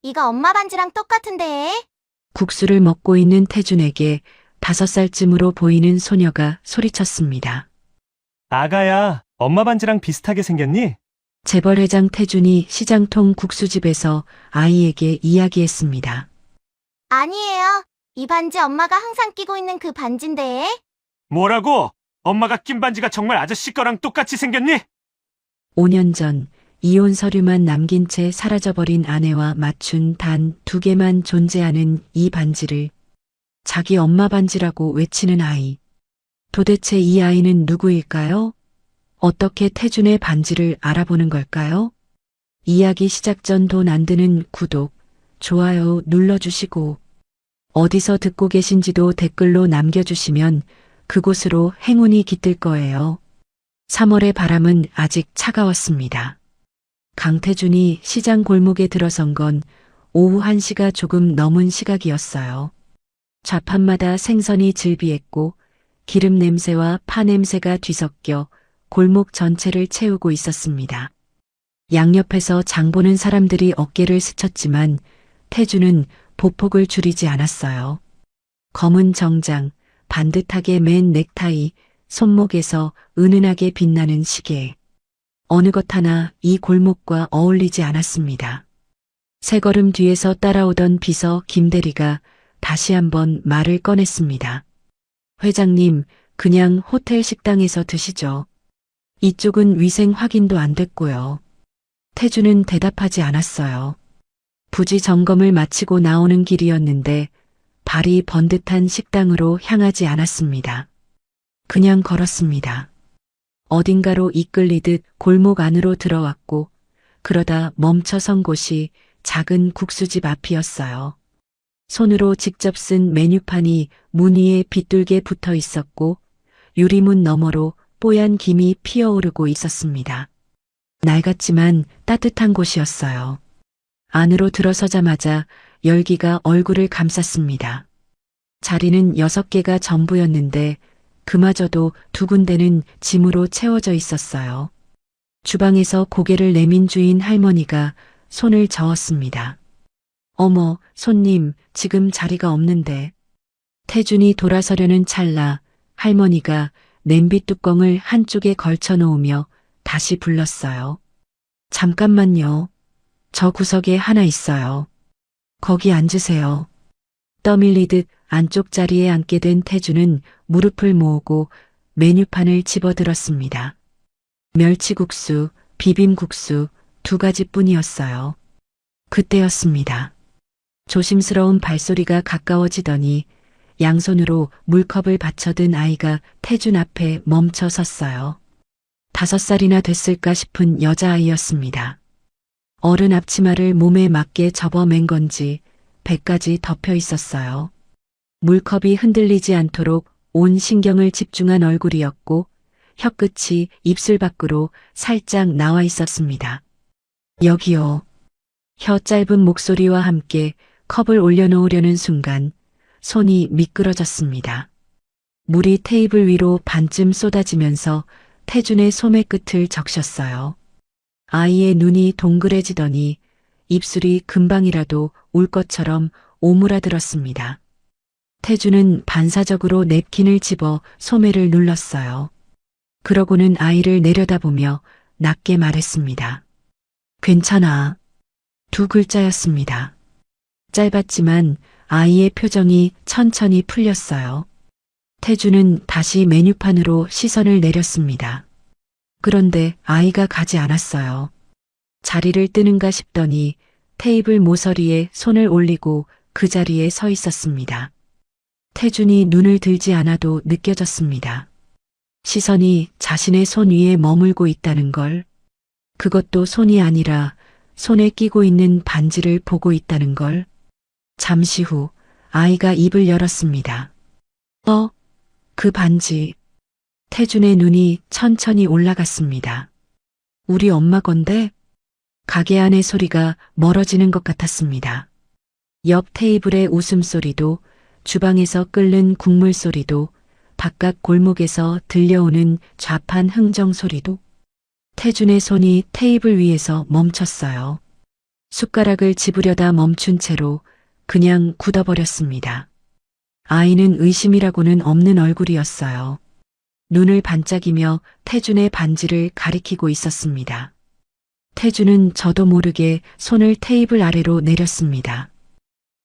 이거 엄마 반지랑 똑같은데. 국수를 먹고 있는 태준에게 5살쯤으로 보이는 소녀가 소리쳤습니다. 아가야, 엄마 반지랑 비슷하게 생겼니? 재벌회장 태준이 시장통 국수집에서 아이에게 이야기했습니다. 아니에요. 이 반지 엄마가 항상 끼고 있는 그 반지인데. 뭐라고? 엄마가 낀 반지가 정말 아저씨 거랑 똑같이 생겼니? 5년 전 이혼 서류만 남긴 채 사라져버린 아내와 맞춘 단 2개만 존재하는 이 반지를 자기 엄마 반지라고 외치는 아이. 도대체 이 아이는 누구일까요? 어떻게 태준의 반지를 알아보는 걸까요? 이야기 시작 전 돈 안 드는 구독, 좋아요 눌러주시고 어디서 듣고 계신지도 댓글로 남겨주시면 그곳으로 행운이 깃들 거예요. 3월의 바람은 아직 차가웠습니다. 강태준이 시장 골목에 들어선 건 오후 1시가 조금 넘은 시각이었어요. 좌판마다 생선이 즐비했고 기름 냄새와 파 냄새가 뒤섞여 골목 전체를 채우고 있었습니다. 양옆에서 장 보는 사람들이 어깨를 스쳤지만 태준은 보폭을 줄이지 않았어요. 검은 정장, 반듯하게 맨 넥타이, 손목에서 은은하게 빛나는 시계. 어느 것 하나 이 골목과 어울리지 않았습니다. 세 걸음 뒤에서 따라오던 비서 김대리가 다시 한번 말을 꺼냈습니다. 회장님, 그냥 호텔 식당에서 드시죠. 이쪽은 위생 확인도 안 됐고요. 태준은 대답하지 않았어요. 부지 점검을 마치고 나오는 길이었는데 발이 번듯한 식당으로 향하지 않았습니다. 그냥 걸었습니다. 어딘가로 이끌리듯 골목 안으로 들어왔고 그러다 멈춰선 곳이 작은 국수집 앞이었어요. 손으로 직접 쓴 메뉴판이 문 위에 빗돌게 붙어 있었고 유리문 너머로 뽀얀 김이 피어오르고 있었습니다. 낡았지만 따뜻한 곳이었어요. 안으로 들어서자마자 열기가 얼굴을 감쌌습니다. 자리는 6개가 전부였는데 그마저도 2군데는 짐으로 채워져 있었어요. 주방에서 고개를 내민 주인 할머니가 손을 저었습니다. 어머, 손님, 지금 자리가 없는데. 태준이 돌아서려는 찰나 할머니가 냄비 뚜껑을 한쪽에 걸쳐 놓으며 다시 불렀어요. 잠깐만요. 저 구석에 하나 있어요. 거기 앉으세요. 떠밀리듯 안쪽 자리에 앉게 된 태준은 무릎을 모으고 메뉴판을 집어들었습니다. 멸치국수, 비빔국수 2가지뿐이었어요. 그때였습니다. 조심스러운 발소리가 가까워지더니 양손으로 물컵을 받쳐든 아이가 태준 앞에 멈춰 섰어요. 5살이나 됐을까 싶은 여자아이였습니다. 어른 앞치마를 몸에 맞게 접어맨 건지 배까지 덮여 있었어요. 물컵이 흔들리지 않도록 온 신경을 집중한 얼굴이었고 혀끝이 입술 밖으로 살짝 나와 있었습니다. 여기요. 혀 짧은 목소리와 함께 컵을 올려놓으려는 순간 손이 미끄러졌습니다. 물이 테이블 위로 반쯤 쏟아지면서 태준의 소매 끝을 적셨어요. 아이의 눈이 동그래지더니 입술이 금방이라도 울 것처럼 오므라들었습니다. 태준은 반사적으로 냅킨을 집어 소매를 눌렀어요. 그러고는 아이를 내려다보며 낮게 말했습니다. 괜찮아. 2글자였습니다. 짧았지만 아이의 표정이 천천히 풀렸어요. 태준은 다시 메뉴판으로 시선을 내렸습니다. 그런데 아이가 가지 않았어요. 자리를 뜨는가 싶더니 테이블 모서리에 손을 올리고 그 자리에 서 있었습니다. 태준이 눈을 들지 않아도 느껴졌습니다. 시선이 자신의 손 위에 머물고 있다는 걸, 그것도 손이 아니라 손에 끼고 있는 반지를 보고 있다는 걸. 잠시 후 아이가 입을 열었습니다. 그 반지. 태준의 눈이 천천히 올라갔습니다. 우리 엄마 건데? 가게 안의 소리가 멀어지는 것 같았습니다. 옆 테이블의 웃음소리도, 주방에서 끓는 국물 소리도, 바깥 골목에서 들려오는 좌판 흥정 소리도. 태준의 손이 테이블 위에서 멈췄어요. 숟가락을 집으려다 멈춘 채로 그냥 굳어버렸습니다. 아이는 의심이라고는 없는 얼굴이었어요. 눈을 반짝이며 태준의 반지를 가리키고 있었습니다. 태준은 저도 모르게 손을 테이블 아래로 내렸습니다.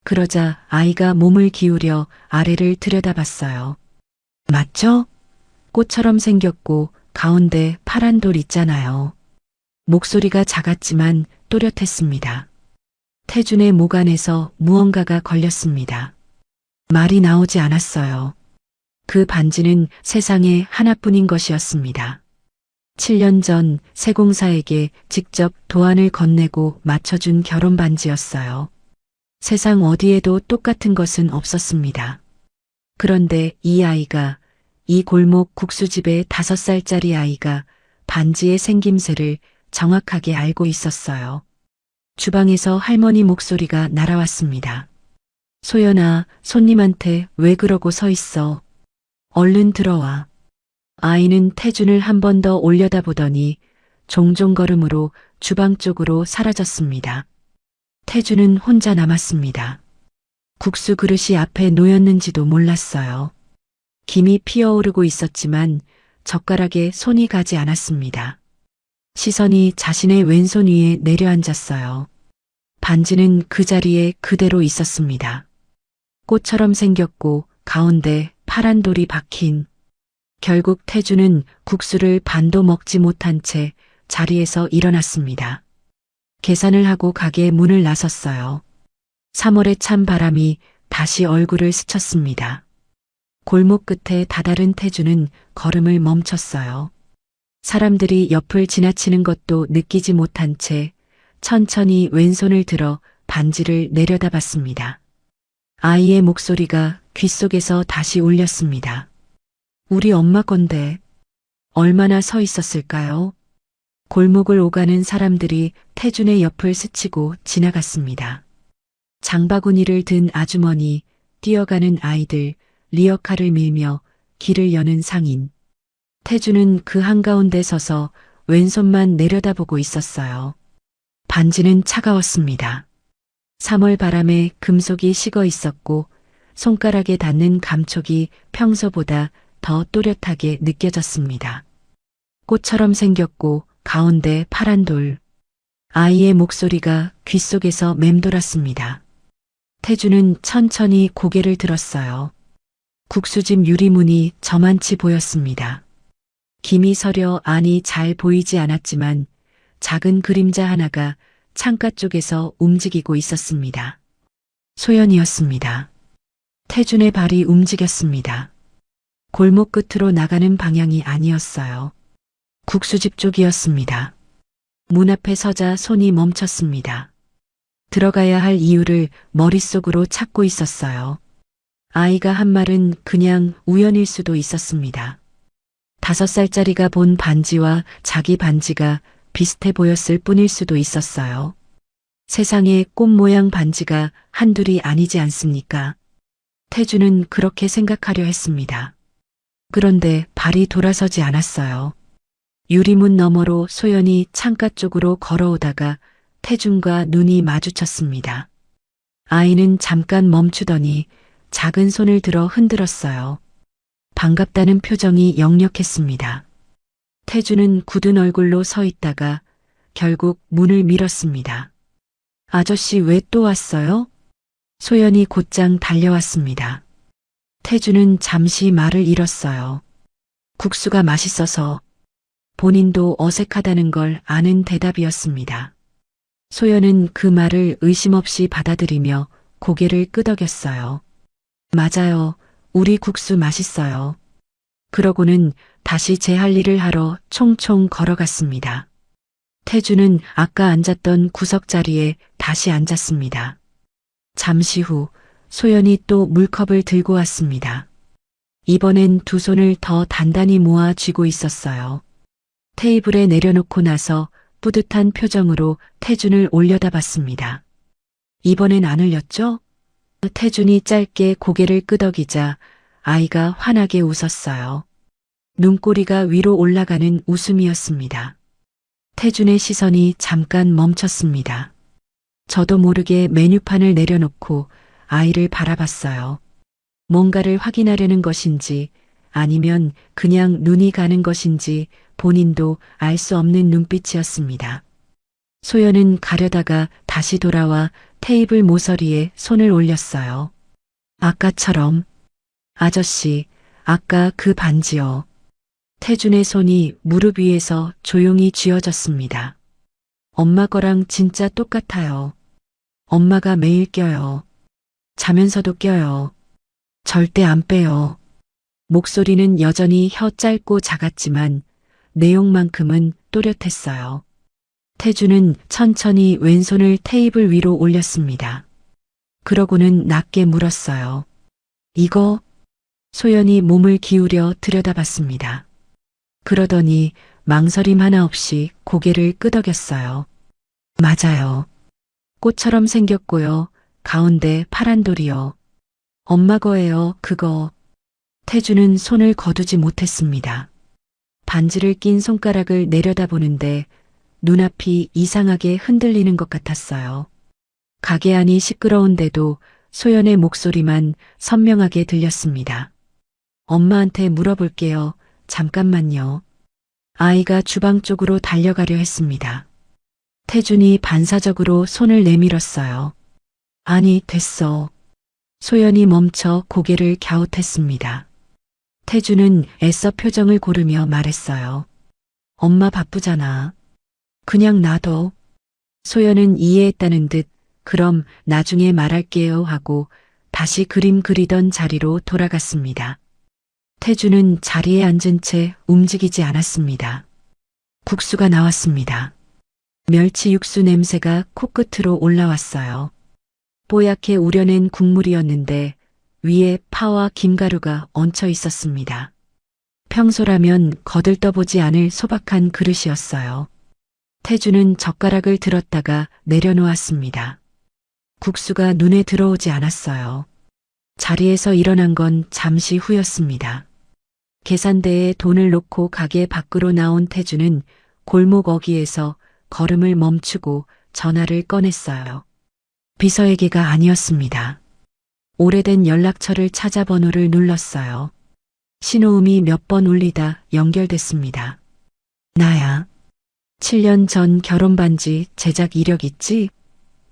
그러자 아이가 몸을 기울여 아래를 들여다봤어요. 맞죠? 꽃처럼 생겼고 가운데 파란 돌 있잖아요. 목소리가 작았지만 또렷했습니다. 태준의 목 안에서 무언가가 걸렸습니다. 말이 나오지 않았어요. 그 반지는 세상에 하나뿐인 것이었습니다. 7년 전 세공사에게 직접 도안을 건네고 맞춰준 결혼 반지였어요. 세상 어디에도 똑같은 것은 없었습니다. 그런데 이 아이가, 이 골목 국수집의 5살짜리 아이가 반지의 생김새를 정확하게 알고 있었어요. 주방에서 할머니 목소리가 날아왔습니다. 소연아, 손님한테 왜 그러고 서 있어? 얼른 들어와. 아이는 태준을 한 번 더 올려다보더니 종종 걸음으로 주방 쪽으로 사라졌습니다. 태준은 혼자 남았습니다. 국수 그릇이 앞에 놓였는지도 몰랐어요. 김이 피어오르고 있었지만 젓가락에 손이 가지 않았습니다. 시선이 자신의 왼손 위에 내려앉았어요. 반지는 그 자리에 그대로 있었습니다. 꽃처럼 생겼고 가운데 파란 돌이 박힌. 결국 태준은 국수를 반도 먹지 못한 채 자리에서 일어났습니다. 계산을 하고 가게 문을 나섰어요. 3월의 찬 바람이 다시 얼굴을 스쳤습니다. 골목 끝에 다다른 태준은 걸음을 멈췄어요. 사람들이 옆을 지나치는 것도 느끼지 못한 채 천천히 왼손을 들어 반지를 내려다봤습니다. 아이의 목소리가 귓속에서 다시 울렸습니다. 우리 엄마 건데 얼마나 서 있었을까요? 골목을 오가는 사람들이 태준의 옆을 스치고 지나갔습니다. 장바구니를 든 아주머니, 뛰어가는 아이들, 리어카를 밀며 길을 여는 상인. 태준은 그 한가운데 서서 왼손만 내려다보고 있었어요. 반지는 차가웠습니다. 3월 바람에 금속이 식어 있었고 손가락에 닿는 감촉이 평소보다 더 또렷하게 느껴졌습니다. 꽃처럼 생겼고 가운데 파란 돌. 아이의 목소리가 귓속에서 맴돌았습니다. 태준은 천천히 고개를 들었어요. 국수집 유리문이 저만치 보였습니다. 김이 서려 안이 잘 보이지 않았지만 작은 그림자 하나가 창가 쪽에서 움직이고 있었습니다. 소연이었습니다. 태준의 발이 움직였습니다. 골목 끝으로 나가는 방향이 아니었어요. 국수집 쪽이었습니다. 문 앞에 서자 손이 멈췄습니다. 들어가야 할 이유를 머릿속으로 찾고 있었어요. 아이가 한 말은 그냥 우연일 수도 있었습니다. 5살짜리가 본 반지와 자기 반지가 비슷해 보였을 뿐일 수도 있었어요. 세상에 꽃 모양 반지가 한둘이 아니지 않습니까? 태준은 그렇게 생각하려 했습니다. 그런데 발이 돌아서지 않았어요. 유리문 너머로 소연이 창가 쪽으로 걸어오다가 태준과 눈이 마주쳤습니다. 아이는 잠깐 멈추더니 작은 손을 들어 흔들었어요. 반갑다는 표정이 역력했습니다. 태준은 굳은 얼굴로 서 있다가 결국 문을 밀었습니다. 아저씨 왜 또 왔어요? 소연이 곧장 달려왔습니다. 태준은 잠시 말을 잃었어요. 국수가 맛있어서. 본인도 어색하다는 걸 아는 대답이었습니다. 소연은 그 말을 의심 없이 받아들이며 고개를 끄덕였어요. 맞아요. 우리 국수 맛있어요. 그러고는 다시 제 할 일을 하러 총총 걸어갔습니다. 태준은 아까 앉았던 구석 자리에 다시 앉았습니다. 잠시 후 소연이 또 물컵을 들고 왔습니다. 이번엔 두 손을 더 단단히 모아 쥐고 있었어요. 테이블에 내려놓고 나서 뿌듯한 표정으로 태준을 올려다봤습니다. 이번엔 안 흘렸죠? 태준이 짧게 고개를 끄덕이자 아이가 환하게 웃었어요. 눈꼬리가 위로 올라가는 웃음이었습니다. 태준의 시선이 잠깐 멈췄습니다. 저도 모르게 메뉴판을 내려놓고 아이를 바라봤어요. 뭔가를 확인하려는 것인지 아니면 그냥 눈이 가는 것인지 본인도 알 수 없는 눈빛이었습니다. 소연은 가려다가 다시 돌아와 테이블 모서리에 손을 올렸어요. 아까처럼. 아저씨, 아까 그 반지요. 태준의 손이 무릎 위에서 조용히 쥐어졌습니다. 엄마 거랑 진짜 똑같아요. 엄마가 매일 껴요. 자면서도 껴요. 절대 안 빼요. 목소리는 여전히 혀 짧고 작았지만 내용만큼은 또렷했어요. 태주는 천천히 왼손을 테이블 위로 올렸습니다. 그러고는 낮게 물었어요. 이거? 소연이 몸을 기울여 들여다봤습니다. 그러더니 망설임 하나 없이 고개를 끄덕였어요. 맞아요. 꽃처럼 생겼고요. 가운데 파란 돌이요. 엄마 거예요, 그거. 태주는 손을 거두지 못했습니다. 반지를 낀 손가락을 내려다보는데 눈앞이 이상하게 흔들리는 것 같았어요. 가게 안이 시끄러운데도 소연의 목소리만 선명하게 들렸습니다. 엄마한테 물어볼게요. 잠깐만요. 아이가 주방 쪽으로 달려가려 했습니다. 태준이 반사적으로 손을 내밀었어요. 아니, 됐어. 소연이 멈춰 고개를 갸웃했습니다. 태준은 애써 표정을 고르며 말했어요. 엄마 바쁘잖아. 그냥 놔둬. 소연은 이해했다는 듯 그럼 나중에 말할게요 하고 다시 그림 그리던 자리로 돌아갔습니다. 태준은 자리에 앉은 채 움직이지 않았습니다. 국수가 나왔습니다. 멸치 육수 냄새가 코끝으로 올라왔어요. 뽀얗게 우려낸 국물이었는데 위에 파와 김가루가 얹혀 있었습니다. 평소라면 거들떠보지 않을 소박한 그릇이었어요. 태주는 젓가락을 들었다가 내려놓았습니다. 국수가 눈에 들어오지 않았어요. 자리에서 일어난 건 잠시 후였습니다. 계산대에 돈을 놓고 가게 밖으로 나온 태주는 골목 어귀에서 걸음을 멈추고 전화를 꺼냈어요. 비서에게가 아니었습니다. 오래된 연락처를 찾아 번호를 눌렀어요. 신호음이 몇 번 울리다 연결됐습니다. 나야. 7년 전 결혼 반지 제작 이력 있지?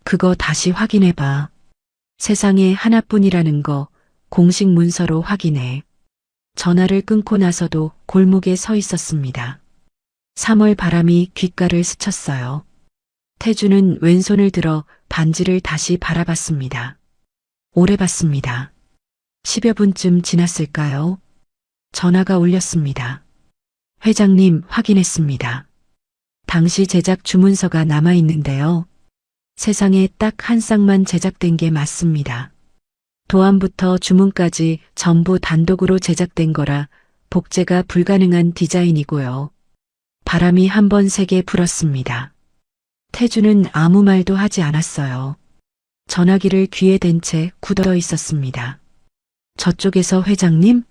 그거 다시 확인해봐. 세상에 하나뿐이라는 거 공식 문서로 확인해. 전화를 끊고 나서도 골목에 서 있었습니다. 3월 바람이 귓가를 스쳤어요. 태주는 왼손을 들어 반지를 다시 바라봤습니다. 오래 봤습니다. 10여 분쯤 지났을까요? 전화가 울렸습니다. 회장님, 확인했습니다. 당시 제작 주문서가 남아있는데요. 세상에 딱 한 쌍만 제작된 게 맞습니다. 도안부터 주문까지 전부 단독으로 제작된 거라 복제가 불가능한 디자인이고요. 바람이 한 번 세게 불었습니다. 태주는 아무 말도 하지 않았어요. 전화기를 귀에 댄 채 굳어 있었습니다. 저쪽에서 회장님?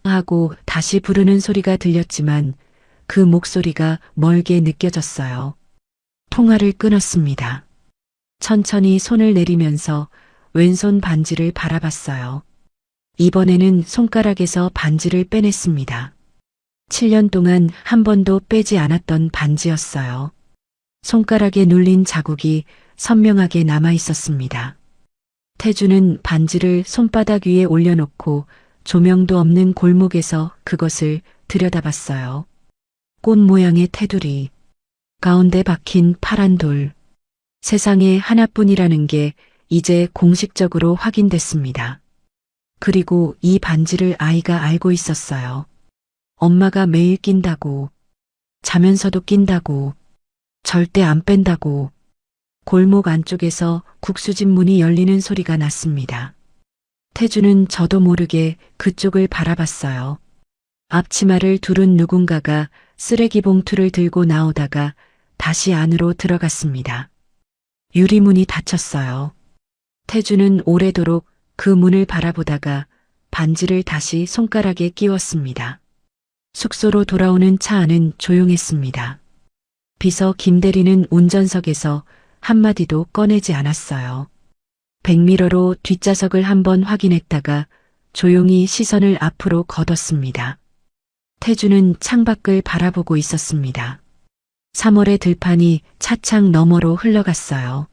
하고 다시 부르는 소리가 들렸지만 그 목소리가 멀게 느껴졌어요. 통화를 끊었습니다. 천천히 손을 내리면서 왼손 반지를 바라봤어요. 이번에는 손가락에서 반지를 빼냈습니다. 7년 동안 한 번도 빼지 않았던 반지였어요. 손가락에 눌린 자국이 선명하게 남아 있었습니다. 태주는 반지를 손바닥 위에 올려놓고 조명도 없는 골목에서 그것을 들여다봤어요. 꽃 모양의 테두리, 가운데 박힌 파란 돌. 세상에 하나뿐이라는 게 이제 공식적으로 확인됐습니다. 그리고 이 반지를 아이가 알고 있었어요. 엄마가 매일 낀다고, 자면서도 낀다고, 절대 안 뺀다고. 골목 안쪽에서 국수집 문이 열리는 소리가 났습니다. 태주는 저도 모르게 그쪽을 바라봤어요. 앞치마를 두른 누군가가 쓰레기 봉투를 들고 나오다가 다시 안으로 들어갔습니다. 유리문이 닫혔어요. 태주는 오래도록 그 문을 바라보다가 반지를 다시 손가락에 끼웠습니다. 숙소로 돌아오는 차 안은 조용했습니다. 비서 김대리는 운전석에서 한마디도 꺼내지 않았어요. 백미러로 뒷좌석을 한번 확인했다가 조용히 시선을 앞으로 걷었습니다. 태주는 창밖을 바라보고 있었습니다. 3월의 들판이 차창 너머로 흘러갔어요.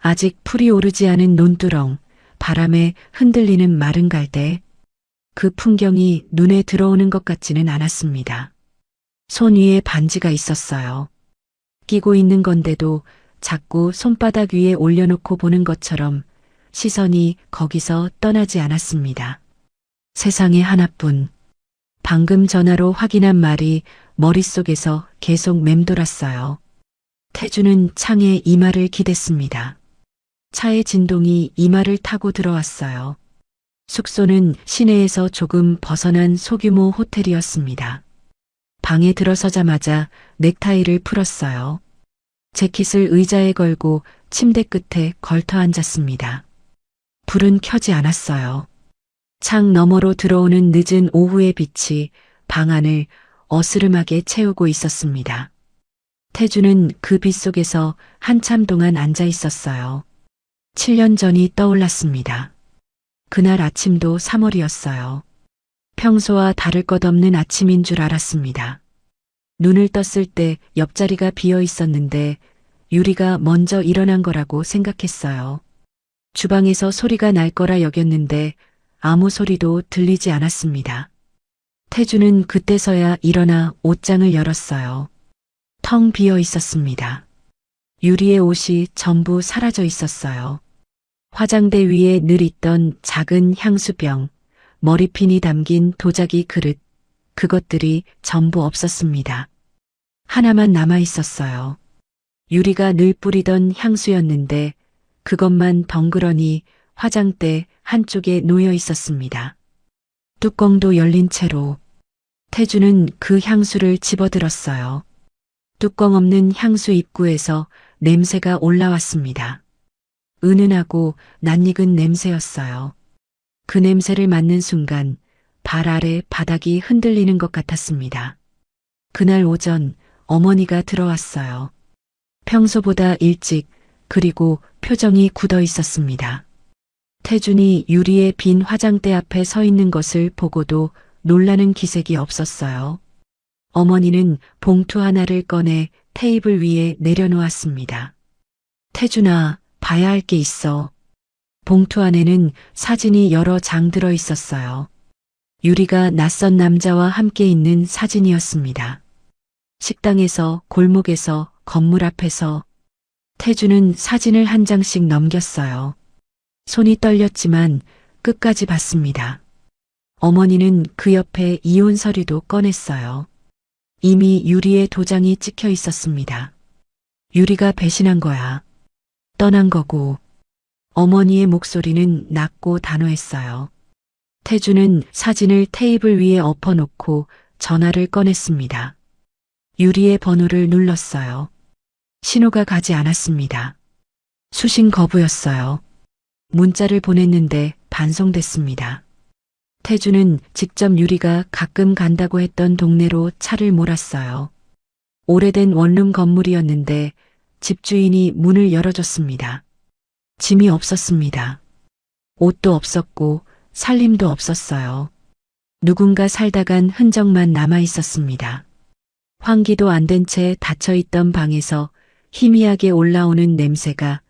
아직 풀이 오르지 않은 논두렁, 바람에 흔들리는 마른 갈대. 그 풍경이 눈에 들어오는 것 같지는 않았습니다. 손 위에 반지가 있었어요. 끼고 있는 건데도 자꾸 손바닥 위에 올려놓고 보는 것처럼 시선이 거기서 떠나지 않았습니다. 세상에 하나뿐. 방금 전화로 확인한 말이 머릿속에서 계속 맴돌았어요. 태주는 창에 이마를 기댔습니다. 차의 진동이 이마를 타고 들어왔어요. 숙소는 시내에서 조금 벗어난 소규모 호텔이었습니다. 방에 들어서자마자 넥타이를 풀었어요. 재킷을 의자에 걸고 침대 끝에 걸터 앉았습니다. 불은 켜지 않았어요. 창 너머로 들어오는 늦은 오후의 빛이 방 안을 어스름하게 채우고 있었습니다. 태주는 그 빛 속에서 한참 동안 앉아 있었어요. 7년 전이 떠올랐습니다. 그날 아침도 3월이었어요. 평소와 다를 것 없는 아침인 줄 알았습니다. 눈을 떴을 때 옆자리가 비어 있었는데 유리가 먼저 일어난 거라고 생각했어요. 주방에서 소리가 날 거라 여겼는데 아무 소리도 들리지 않았습니다. 태주는 그때서야 일어나 옷장을 열었어요. 텅 비어 있었습니다. 유리의 옷이 전부 사라져 있었어요. 화장대 위에 늘 있던 작은 향수병, 머리핀이 담긴 도자기 그릇, 그것들이 전부 없었습니다. 하나만 남아 있었어요. 유리가 늘 뿌리던 향수였는데 그것만 덩그러니 화장대 한쪽에 놓여 있었습니다. 뚜껑도 열린 채로 태주는 그 향수를 집어들었어요. 뚜껑 없는 향수 입구에서 냄새가 올라왔습니다. 은은하고 낯익은 냄새였어요. 그 냄새를 맡는 순간 발 아래 바닥이 흔들리는 것 같았습니다. 그날 오전 어머니가 들어왔어요. 평소보다 일찍, 그리고 표정이 굳어 있었습니다. 태준이 유리의 빈 화장대 앞에 서 있는 것을 보고도 놀라는 기색이 없었어요. 어머니는 봉투 하나를 꺼내 테이블 위에 내려놓았습니다. 태준아, 봐야 할 게 있어. 봉투 안에는 사진이 여러 장 들어 있었어요. 유리가 낯선 남자와 함께 있는 사진이었습니다. 식당에서, 골목에서, 건물 앞에서. 태주는 사진을 한 장씩 넘겼어요. 손이 떨렸지만 끝까지 봤습니다. 어머니는 그 옆에 이혼 서류도 꺼냈어요. 이미 유리의 도장이 찍혀 있었습니다. 유리가 배신한 거야. 떠난 거고. 어머니의 목소리는 낮고 단호했어요. 태주는 사진을 테이블 위에 엎어놓고 전화를 꺼냈습니다. 유리의 번호를 눌렀어요. 신호가 가지 않았습니다. 수신 거부였어요. 문자를 보냈는데 반송됐습니다. 태주는 직접 유리가 가끔 간다고 했던 동네로 차를 몰았어요. 오래된 원룸 건물이었는데 집주인이 문을 열어줬습니다. 짐이 없었습니다. 옷도 없었고 살림도 없었어요. 누군가 살다 간 흔적만 남아 있었습니다. 환기도 안 된 채 닫혀있던 방에서 희미하게 올라오는 냄새가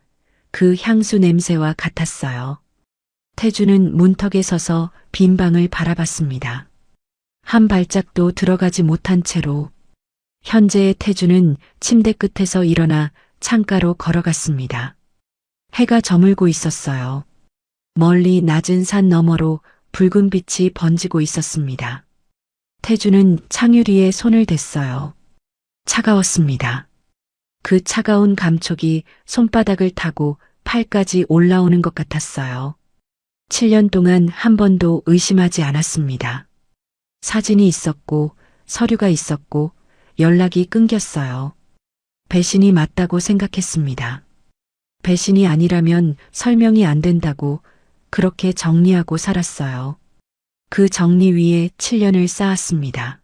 그 향수 냄새와 같았어요. 태주는 문턱에 서서 빈 방을 바라봤습니다. 한 발짝도 들어가지 못한 채로 현재의 태주는 침대 끝에서 일어나 창가로 걸어갔습니다. 해가 저물고 있었어요. 멀리 낮은 산 너머로 붉은 빛이 번지고 있었습니다. 태주는 창유리에 손을 댔어요. 차가웠습니다. 그 차가운 감촉이 손바닥을 타고 팔까지 올라오는 것 같았어요. 7년 동안 한 번도 의심하지 않았습니다. 사진이 있었고 서류가 있었고 연락이 끊겼어요. 배신이 맞다고 생각했습니다. 배신이 아니라면 설명이 안 된다고 그렇게 정리하고 살았어요. 그 정리 위에 7년을 쌓았습니다.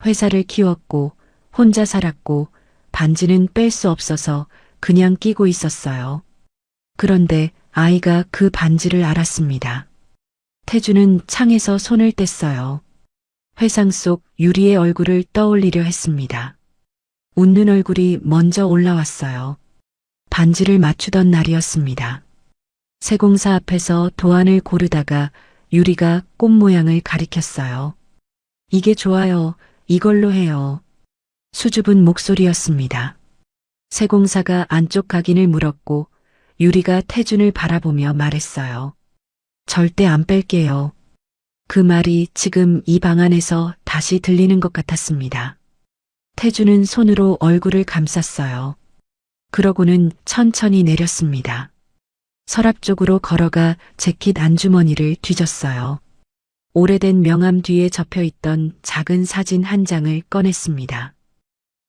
회사를 키웠고 혼자 살았고 반지는 뺄 수 없어서 그냥 끼고 있었어요. 그런데 아이가 그 반지를 알았습니다. 태주는 창에서 손을 뗐어요. 회상 속 유리의 얼굴을 떠올리려 했습니다. 웃는 얼굴이 먼저 올라왔어요. 반지를 맞추던 날이었습니다. 세공사 앞에서 도안을 고르다가 유리가 꽃 모양을 가리켰어요. 이게 좋아요. 이걸로 해요. 수줍은 목소리였습니다. 세공사가 안쪽 각인을 물었고 유리가 태준을 바라보며 말했어요. 절대 안 뺄게요. 그 말이 지금 이 방 안에서 다시 들리는 것 같았습니다. 태준은 손으로 얼굴을 감쌌어요. 그러고는 천천히 내렸습니다. 서랍 쪽으로 걸어가 재킷 안주머니를 뒤졌어요. 오래된 명함 뒤에 접혀있던 작은 사진 한 장을 꺼냈습니다.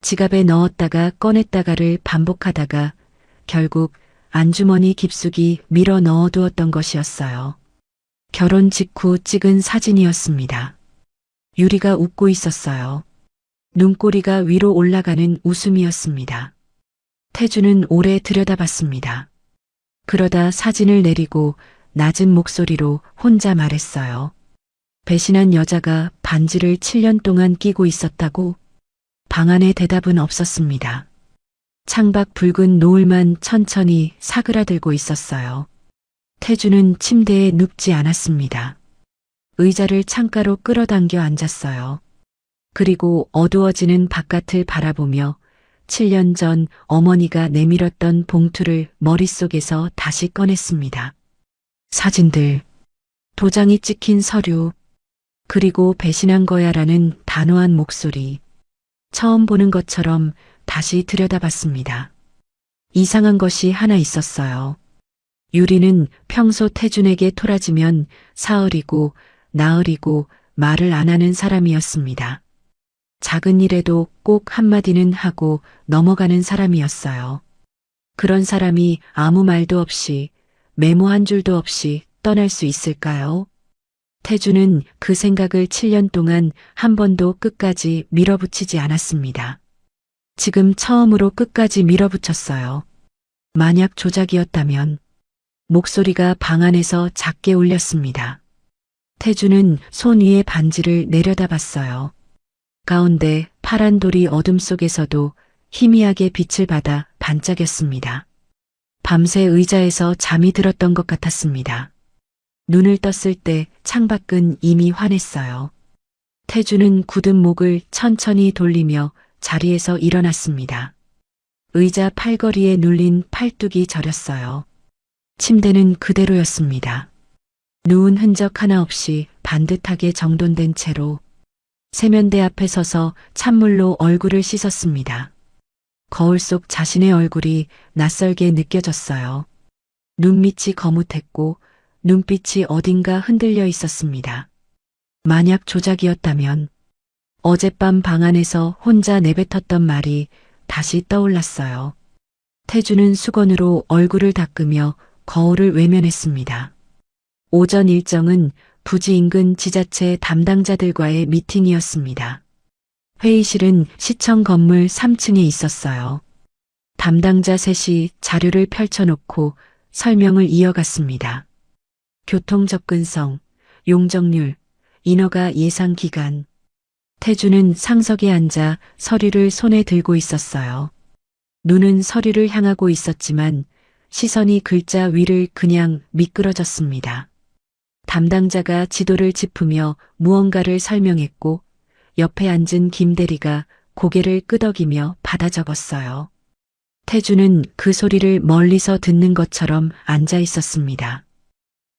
지갑에 넣었다가 꺼냈다가를 반복하다가 결국 안주머니 깊숙이 밀어 넣어두었던 것이었어요. 결혼 직후 찍은 사진이었습니다. 유리가 웃고 있었어요. 눈꼬리가 위로 올라가는 웃음이었습니다. 태주는 오래 들여다봤습니다. 그러다 사진을 내리고 낮은 목소리로 혼자 말했어요. 배신한 여자가 반지를 7년 동안 끼고 있었다고? 방 안에 대답은 없었습니다. 창밖 붉은 노을만 천천히 사그라들고 있었어요. 태주는 침대에 눕지 않았습니다. 의자를 창가로 끌어당겨 앉았어요. 그리고 어두워지는 바깥을 바라보며 7년 전 어머니가 내밀었던 봉투를 머릿속에서 다시 꺼냈습니다. 사진들, 도장이 찍힌 서류, 그리고 배신한 거야라는 단호한 목소리. 처음 보는 것처럼 다시 들여다봤습니다. 이상한 것이 하나 있었어요. 유리는 평소 태준에게 토라지면 사흘이고 나흘이고 말을 안 하는 사람이었습니다. 작은 일에도 꼭 한마디는 하고 넘어가는 사람이었어요. 그런 사람이 아무 말도 없이 메모 한 줄도 없이 떠날 수 있을까요? 태주는 그 생각을 7년 동안 한 번도 끝까지 밀어붙이지 않았습니다. 지금 처음으로 끝까지 밀어붙였어요. 만약 조작이었다면 목소리가 방 안에서 작게 울렸습니다. 태주는 손 위에 반지를 내려다봤어요. 가운데 파란 돌이 어둠 속에서도 희미하게 빛을 받아 반짝였습니다. 밤새 의자에서 잠이 들었던 것 같았습니다. 눈을 떴을 때 창밖은 이미 환했어요. 태주는 굳은 목을 천천히 돌리며 자리에서 일어났습니다. 의자 팔걸이에 눌린 팔뚝이 저렸어요. 침대는 그대로였습니다. 누운 흔적 하나 없이 반듯하게 정돈된 채로 세면대 앞에 서서 찬물로 얼굴을 씻었습니다. 거울 속 자신의 얼굴이 낯설게 느껴졌어요. 눈밑이 거뭇했고 눈빛이 어딘가 흔들려 있었습니다. 만약 조작이었다면 어젯밤 방 안에서 혼자 내뱉었던 말이 다시 떠올랐어요. 태주는 수건으로 얼굴을 닦으며 거울을 외면했습니다. 오전 일정은 부지 인근 지자체 담당자들과의 미팅이었습니다. 회의실은 시청 건물 3층에 있었어요. 담당자 셋이 자료를 펼쳐놓고 설명을 이어갔습니다. 교통 접근성, 용적률, 인허가 예상 기간. 태주는 상석에 앉아 서류를 손에 들고 있었어요. 눈은 서류를 향하고 있었지만 시선이 글자 위를 그냥 미끄러졌습니다. 담당자가 지도를 짚으며 무언가를 설명했고 옆에 앉은 김대리가 고개를 끄덕이며 받아 적었어요. 태주는 그 소리를 멀리서 듣는 것처럼 앉아 있었습니다.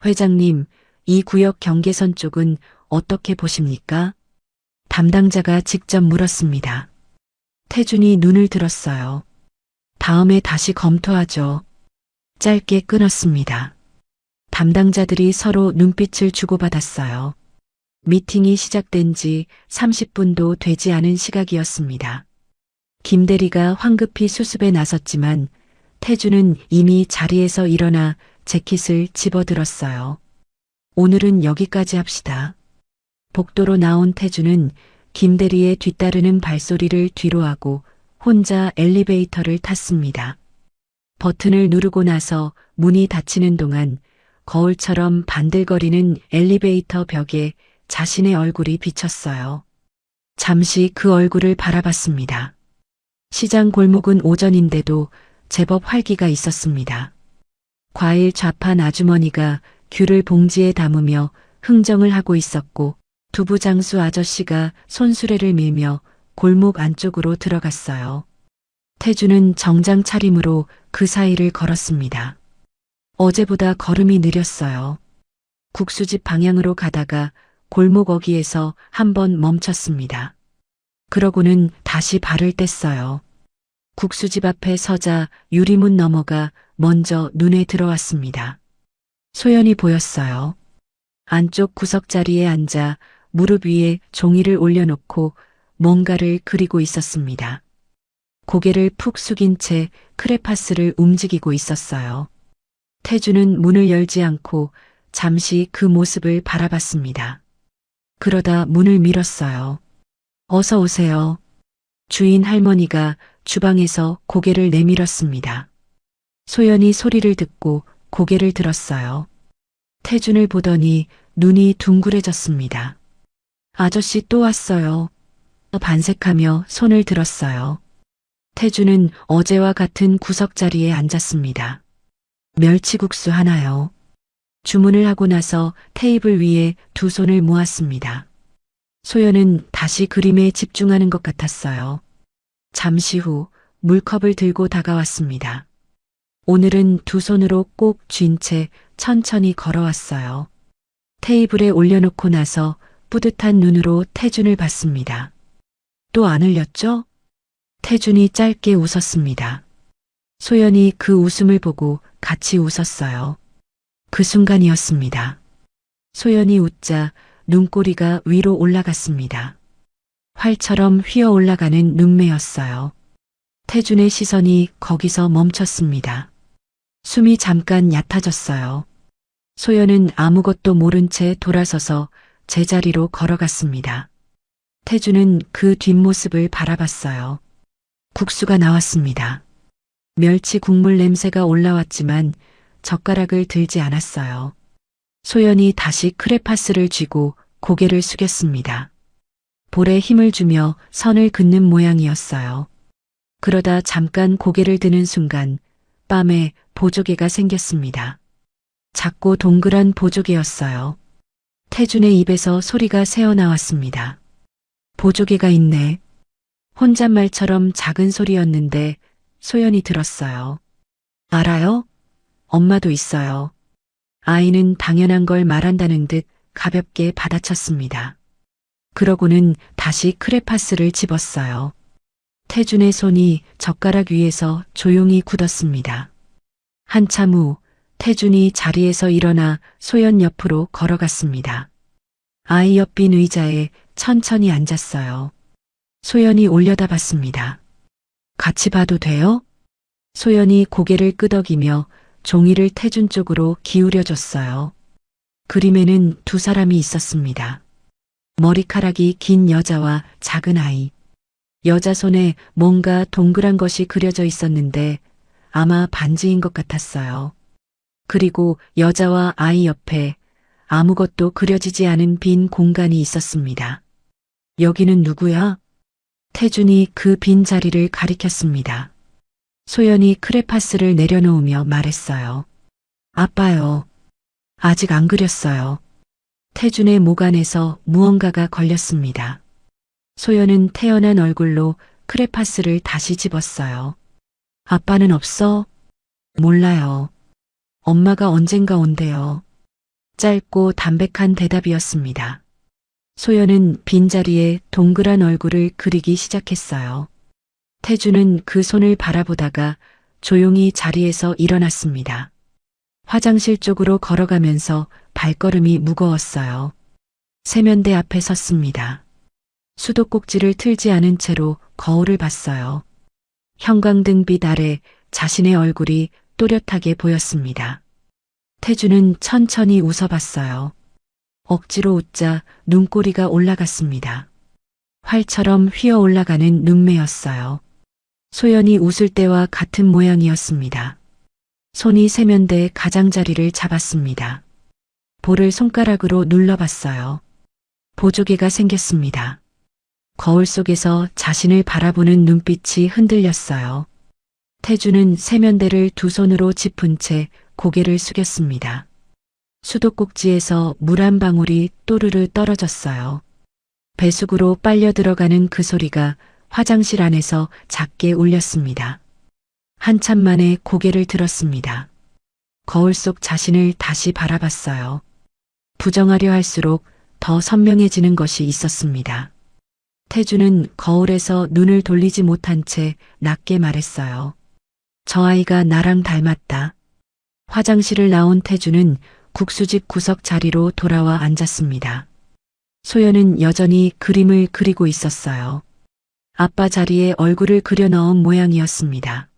회장님, 이 구역 경계선 쪽은 어떻게 보십니까? 담당자가 직접 물었습니다. 태준이 눈을 들었어요. 다음에 다시 검토하죠. 짧게 끊었습니다. 담당자들이 서로 눈빛을 주고받았어요. 미팅이 시작된 지 30분도 되지 않은 시각이었습니다. 김대리가 황급히 수습에 나섰지만 태주는 이미 자리에서 일어나 재킷을 집어들었어요. 오늘은 여기까지 합시다. 복도로 나온 태주는 김대리의 뒤따르는 발소리를 뒤로하고 혼자 엘리베이터를 탔습니다. 버튼을 누르고 나서 문이 닫히는 동안 거울처럼 반들거리는 엘리베이터 벽에 자신의 얼굴이 비쳤어요. 잠시 그 얼굴을 바라봤습니다. 시장 골목은 오전인데도 제법 활기가 있었습니다. 과일 좌판 아주머니가 귤을 봉지에 담으며 흥정을 하고 있었고 두부장수 아저씨가 손수레를 밀며 골목 안쪽으로 들어갔어요. 태주는 정장 차림으로 그 사이를 걸었습니다. 어제보다 걸음이 느렸어요. 국수집 방향으로 가다가 골목 어귀에서 한번 멈췄습니다. 그러고는 다시 발을 뗐어요. 국수집 앞에 서자 유리문 너머가 먼저 눈에 들어왔습니다. 소연이 보였어요. 안쪽 구석자리에 앉아 무릎 위에 종이를 올려놓고 뭔가를 그리고 있었습니다. 고개를 푹 숙인 채 크레파스를 움직이고 있었어요. 태주는 문을 열지 않고 잠시 그 모습을 바라봤습니다. 그러다 문을 밀었어요. 어서 오세요. 주인 할머니가 주방에서 고개를 내밀었습니다. 소연이 소리를 듣고 고개를 들었어요. 태준을 보더니 눈이 둥그레졌습니다. 아저씨 또 왔어요. 반색하며 손을 들었어요. 태준은 어제와 같은 구석자리에 앉았습니다. 멸치국수 하나요. 주문을 하고 나서 테이블 위에 두 손을 모았습니다. 소연은 다시 그림에 집중하는 것 같았어요. 잠시 후 물컵을 들고 다가왔습니다. 오늘은 두 손으로 꼭 쥔 채 천천히 걸어왔어요. 테이블에 올려놓고 나서 뿌듯한 눈으로 태준을 봤습니다. 또 안 흘렸죠? 태준이 짧게 웃었습니다. 소연이 그 웃음을 보고 같이 웃었어요. 그 순간이었습니다. 소연이 웃자 눈꼬리가 위로 올라갔습니다. 활처럼 휘어 올라가는 눈매였어요. 태준의 시선이 거기서 멈췄습니다. 숨이 잠깐 얕아졌어요. 소연은 아무것도 모른 채 돌아서서 제자리로 걸어갔습니다. 태준은 그 뒷모습을 바라봤어요. 국수가 나왔습니다. 멸치 국물 냄새가 올라왔지만 젓가락을 들지 않았어요. 소연이 다시 크레파스를 쥐고 고개를 숙였습니다. 볼에 힘을 주며 선을 긋는 모양이었어요. 그러다 잠깐 고개를 드는 순간 뺨에 보조개가 생겼습니다. 작고 동그란 보조개였어요. 태준의 입에서 소리가 새어나왔습니다. 보조개가 있네. 혼잣말처럼 작은 소리였는데 소연이 들었어요. 알아요? 엄마도 있어요. 아이는 당연한 걸 말한다는 듯 가볍게 받아쳤습니다. 그러고는 다시 크레파스를 집었어요. 태준의 손이 젓가락 위에서 조용히 굳었습니다. 한참 후 태준이 자리에서 일어나 소연 옆으로 걸어갔습니다. 아이 옆 빈 의자에 천천히 앉았어요. 소연이 올려다봤습니다. 같이 봐도 돼요? 소연이 고개를 끄덕이며 종이를 태준 쪽으로 기울여줬어요. 그림에는 두 사람이 있었습니다. 머리카락이 긴 여자와 작은 아이. 여자 손에 뭔가 동그란 것이 그려져 있었는데 아마 반지인 것 같았어요. 그리고 여자와 아이 옆에 아무것도 그려지지 않은 빈 공간이 있었습니다. 여기는 누구야? 태준이 그 빈 자리를 가리켰습니다. 소연이 크레파스를 내려놓으며 말했어요. 아빠요. 아직 안 그렸어요. 태준의 목 안에서 무언가가 걸렸습니다. 소연은 태연한 얼굴로 크레파스를 다시 집었어요. 아빠는 없어? 몰라요. 엄마가 언젠가 온대요. 짧고 담백한 대답이었습니다. 소연은 빈자리에 동그란 얼굴을 그리기 시작했어요. 태준은 그 손을 바라보다가 조용히 자리에서 일어났습니다. 화장실 쪽으로 걸어가면서 발걸음이 무거웠어요. 세면대 앞에 섰습니다. 수도꼭지를 틀지 않은 채로 거울을 봤어요. 형광등빛 아래 자신의 얼굴이 또렷하게 보였습니다. 태준은 천천히 웃어봤어요. 억지로 웃자 눈꼬리가 올라갔습니다. 활처럼 휘어 올라가는 눈매였어요. 소연이 웃을 때와 같은 모양이었습니다. 손이 세면대 가장자리를 잡았습니다. 볼을 손가락으로 눌러봤어요. 보조개가 생겼습니다. 거울 속에서 자신을 바라보는 눈빛이 흔들렸어요. 태주는 세면대를 두 손으로 짚은 채 고개를 숙였습니다. 수도꼭지에서 물 한 방울이 또르르 떨어졌어요. 배수구로 빨려 들어가는 그 소리가 화장실 안에서 작게 울렸습니다. 한참 만에 고개를 들었습니다. 거울 속 자신을 다시 바라봤어요. 부정하려 할수록 더 선명해지는 것이 있었습니다. 태주는 거울에서 눈을 돌리지 못한 채 낮게 말했어요. 저 아이가 나랑 닮았다. 화장실을 나온 태주는 국수집 구석 자리로 돌아와 앉았습니다. 소연은 여전히 그림을 그리고 있었어요. 아빠 자리에 얼굴을 그려 넣은 모양이었습니다.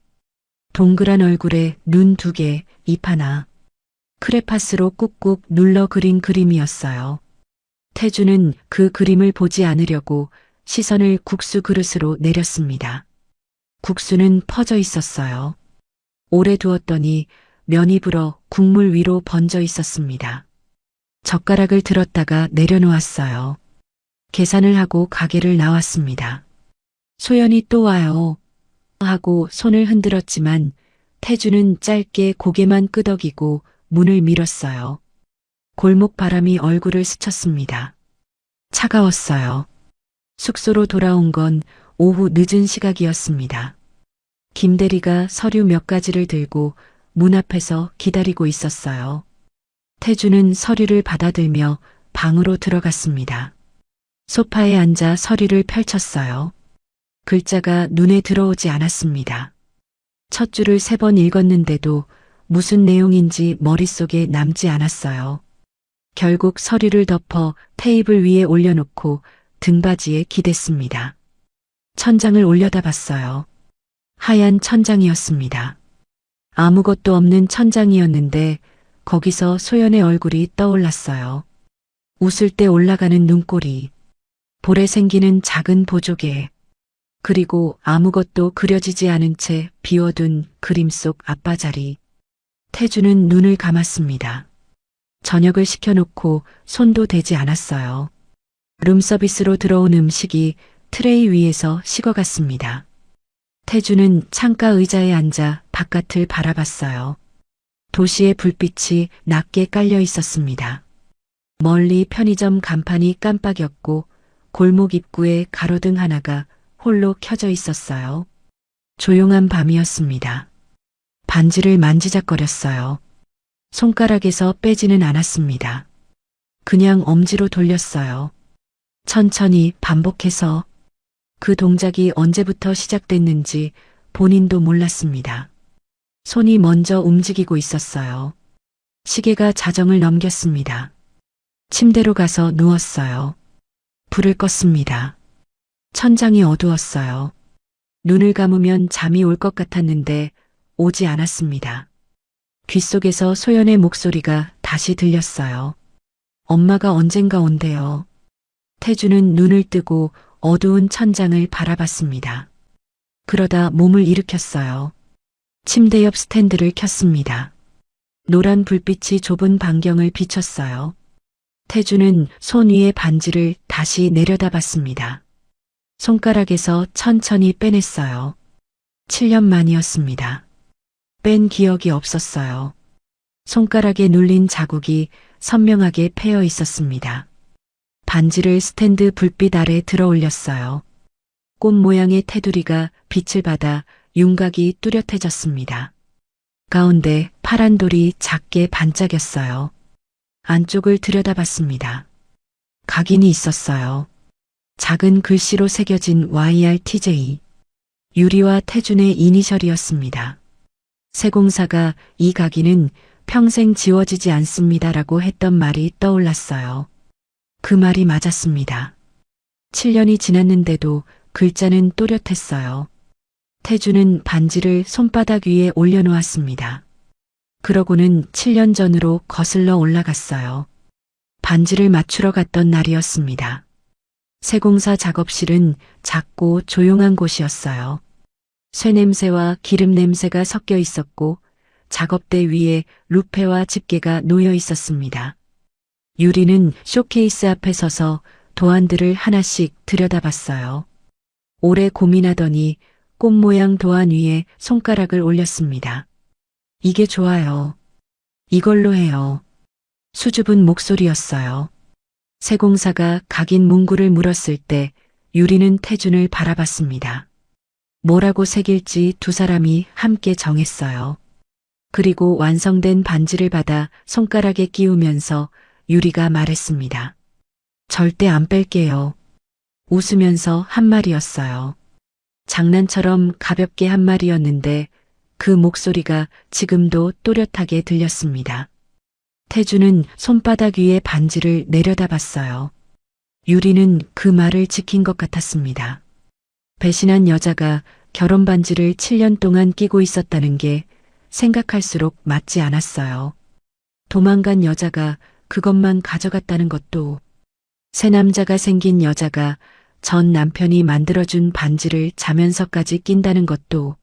동그란 얼굴에 눈 2개, 입 하나. 크레파스로 꾹꾹 눌러 그린 그림이었어요. 태주는 그 그림을 보지 않으려고 시선을 국수 그릇으로 내렸습니다. 국수는 퍼져 있었어요. 오래 두었더니 면이 불어 국물 위로 번져 있었습니다. 젓가락을 들었다가 내려놓았어요. 계산을 하고 가게를 나왔습니다. 소연이 또 와요. 하고 손을 흔들었지만 태주는 짧게 고개만 끄덕이고 문을 밀었어요. 골목 바람이 얼굴을 스쳤습니다. 차가웠어요. 숙소로 돌아온 건 오후 늦은 시각이었습니다. 김 대리가 서류 몇 가지를 들고 문 앞에서 기다리고 있었어요. 태주는 서류를 받아들며 방으로 들어갔습니다. 소파에 앉아 서류를 펼쳤어요. 글자가 눈에 들어오지 않았습니다. 첫 줄을 3번 읽었는데도 무슨 내용인지 머릿속에 남지 않았어요. 결국 서류를 덮어 테이블 위에 올려놓고 등받이에 기댔습니다. 천장을 올려다봤어요. 하얀 천장이었습니다. 아무것도 없는 천장이었는데 거기서 소연의 얼굴이 떠올랐어요. 웃을 때 올라가는 눈꼬리, 볼에 생기는 작은 보조개, 그리고 아무것도 그려지지 않은 채 비워둔 그림 속 아빠 자리. 태주는 눈을 감았습니다. 저녁을 시켜놓고 손도 대지 않았어요. 룸서비스로 들어온 음식이 트레이 위에서 식어갔습니다. 태주는 창가 의자에 앉아 바깥을 바라봤어요. 도시의 불빛이 낮게 깔려 있었습니다. 멀리 편의점 간판이 깜빡였고 골목 입구에 가로등 하나가 홀로 켜져 있었어요. 조용한 밤이었습니다. 반지를 만지작거렸어요. 손가락에서 빼지는 않았습니다. 그냥 엄지로 돌렸어요. 천천히 반복해서 그 동작이 언제부터 시작됐는지 본인도 몰랐습니다. 손이 먼저 움직이고 있었어요. 시계가 자정을 넘겼습니다. 침대로 가서 누웠어요. 불을 껐습니다. 천장이 어두웠어요. 눈을 감으면 잠이 올 것 같았는데 오지 않았습니다. 귓속에서 소연의 목소리가 다시 들렸어요. 엄마가 언젠가 온대요. 태주는 눈을 뜨고 어두운 천장을 바라봤습니다. 그러다 몸을 일으켰어요. 침대 옆 스탠드를 켰습니다. 노란 불빛이 좁은 반경을 비췄어요. 태주는 손 위의 반지를 다시 내려다봤습니다. 손가락에서 천천히 빼냈어요. 7년 만이었습니다. 뺀 기억이 없었어요. 손가락에 눌린 자국이 선명하게 패여 있었습니다. 반지를 스탠드 불빛 아래 들어 올렸어요. 꽃 모양의 테두리가 빛을 받아 윤곽이 뚜렷해졌습니다. 가운데 파란 돌이 작게 반짝였어요. 안쪽을 들여다봤습니다. 각인이 있었어요. 작은 글씨로 새겨진 YRTJ. 유리와 태준의 이니셜이었습니다. 세공사가 이 각인은 평생 지워지지 않습니다라고 했던 말이 떠올랐어요. 그 말이 맞았습니다. 7년이 지났는데도 글자는 또렷했어요. 태주는 반지를 손바닥 위에 올려놓았습니다. 그러고는 7년 전으로 거슬러 올라갔어요. 반지를 맞추러 갔던 날이었습니다. 세공사 작업실은 작고 조용한 곳이었어요. 쇠냄새와 기름 냄새가 섞여 있었고 작업대 위에 루페와 집게가 놓여 있었습니다. 유리는 쇼케이스 앞에 서서 도안들을 하나씩 들여다봤어요. 오래 고민하더니 꽃 모양 도안 위에 손가락을 올렸습니다. 이게 좋아요. 이걸로 해요. 수줍은 목소리였어요. 세공사가 각인 문구를 물었을 때 유리는 태준을 바라봤습니다. 뭐라고 새길지 두 사람이 함께 정했어요. 그리고 완성된 반지를 받아 손가락에 끼우면서 유리가 말했습니다. 절대 안 뺄게요. 웃으면서 한 말이었어요. 장난처럼 가볍게 한 말이었는데 그 목소리가 지금도 또렷하게 들렸습니다. 태주는 손바닥 위에 반지를 내려다봤어요. 유리는 그 말을 지킨 것 같았습니다. 배신한 여자가 결혼 반지를 7년 동안 끼고 있었다는 게 생각할수록 맞지 않았어요. 도망간 여자가 그것만 가져갔다는 것도, 새 남자가 생긴 여자가 전 남편이 만들어준 반지를 자면서까지 낀다는 것도,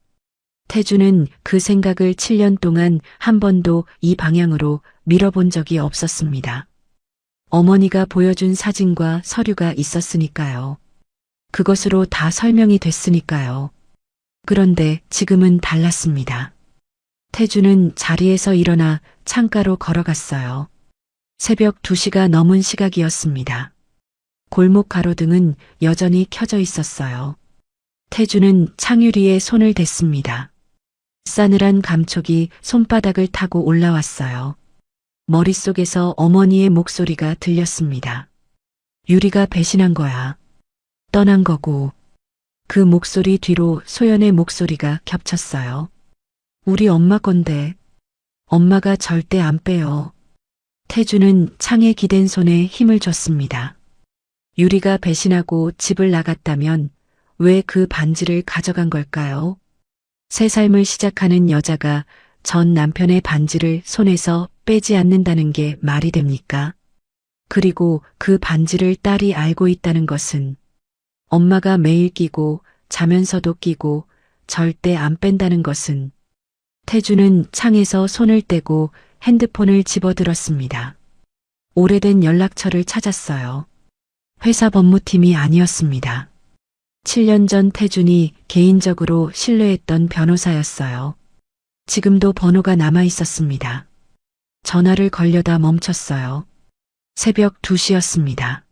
태주는 그 생각을 7년 동안 한 번도 이 방향으로 밀어본 적이 없었습니다. 어머니가 보여준 사진과 서류가 있었으니까요. 그것으로 다 설명이 됐으니까요. 그런데 지금은 달랐습니다. 태주는 자리에서 일어나 창가로 걸어갔어요. 새벽 2시가 넘은 시각이었습니다. 골목 가로등은 여전히 켜져 있었어요. 태주는 창유리에 손을 댔습니다. 싸늘한 감촉이 손바닥을 타고 올라왔어요. 머릿속에서 어머니의 목소리가 들렸습니다. 유리가 배신한 거야. 떠난 거고. 그 목소리 뒤로 소연의 목소리가 겹쳤어요. 우리 엄마 건데. 엄마가 절대 안 빼요. 태주는 창에 기댄 손에 힘을 줬습니다. 유리가 배신하고 집을 나갔다면 왜 그 반지를 가져간 걸까요? 새 삶을 시작하는 여자가 전 남편의 반지를 손에서 빼지 않는다는 게 말이 됩니까? 그리고 그 반지를 딸이 알고 있다는 것은, 엄마가 매일 끼고 자면서도 끼고 절대 안 뺀다는 것은. 태주는 창에서 손을 떼고 핸드폰을 집어들었습니다. 오래된 연락처를 찾았어요. 회사 법무팀이 아니었습니다. 7년 전 태준이 개인적으로 신뢰했던 변호사였어요. 지금도 번호가 남아 있었습니다. 전화를 걸려다 멈췄어요. 새벽 2시였습니다.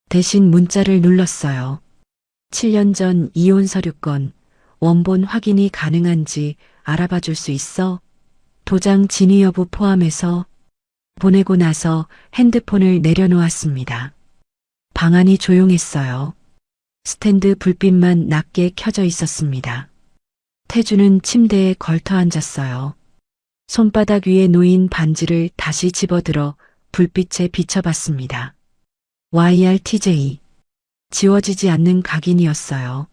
대신 문자를 눌렀어요. 7년 전 이혼 서류건 원본 확인이 가능한지 알아봐 줄 수 있어? 도장 진위 여부 포함해서. 보내고 나서 핸드폰을 내려놓았습니다. 방 안이 조용했어요. 스탠드 불빛만 낮게 켜져 있었습니다. 태주는 침대에 걸터 앉았어요. 손바닥 위에 놓인 반지를 다시 집어들어 불빛에 비춰봤습니다. YRTJ. 지워지지 않는 각인이었어요.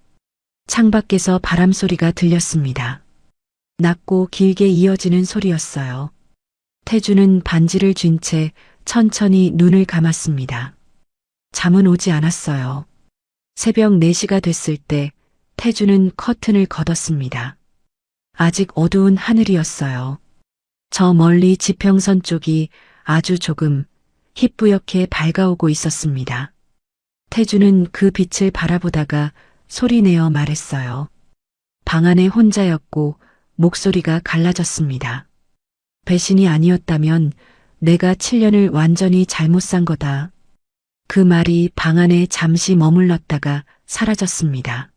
창밖에서 바람 소리가 들렸습니다. 낮고 길게 이어지는 소리였어요. 태주는 반지를 쥔 채 천천히 눈을 감았습니다. 잠은 오지 않았어요. 새벽 4시가 됐을 때 태주는 커튼을 걷었습니다. 아직 어두운 하늘이었어요. 저 멀리 지평선 쪽이 아주 조금 희뿌옇게 밝아오고 있었습니다. 태주는 그 빛을 바라보다가 소리내어 말했어요. 방 안에 혼자였고 목소리가 갈라졌습니다. 배신이 아니었다면 내가 7년을 완전히 잘못 산 거다. 그 말이 방 안에 잠시 머물렀다가 사라졌습니다.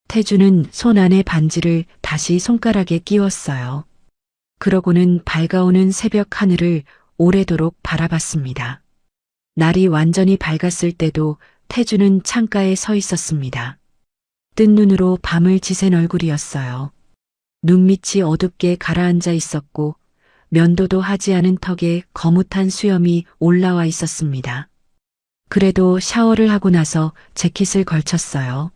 태주는 손 안의 반지를 다시 손가락에 끼웠어요. 그러고는 밝아오는 새벽 하늘을 오래도록 바라봤습니다. 날이 완전히 밝았을 때도 태주는 창가에 서 있었습니다. 뜬 눈으로 밤을 지샌 얼굴이었어요. 눈밑이 어둡게 가라앉아 있었고 면도도 하지 않은 턱에 거뭇한 수염이 올라와 있었습니다. 그래도 샤워를 하고 나서 재킷을 걸쳤어요.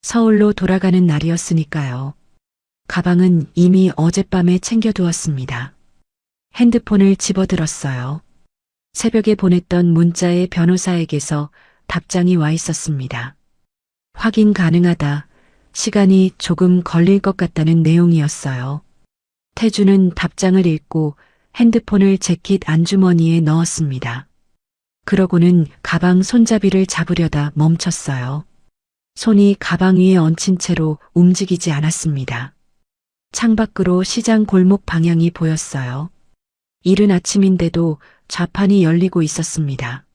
서울로 돌아가는 날이었으니까요. 가방은 이미 어젯밤에 챙겨두었습니다. 핸드폰을 집어들었어요. 새벽에 보냈던 문자에 변호사에게서 답장이 와 있었습니다. 확인 가능하다. 시간이 조금 걸릴 것 같다는 내용이었어요. 태주는 답장을 읽고 핸드폰을 재킷 안주머니에 넣었습니다. 그러고는 가방 손잡이를 잡으려다 멈췄어요. 손이 가방 위에 얹힌 채로 움직이지 않았습니다. 창밖으로 시장 골목 방향이 보였어요. 이른 아침인데도 좌판이 열리고 있었습니다.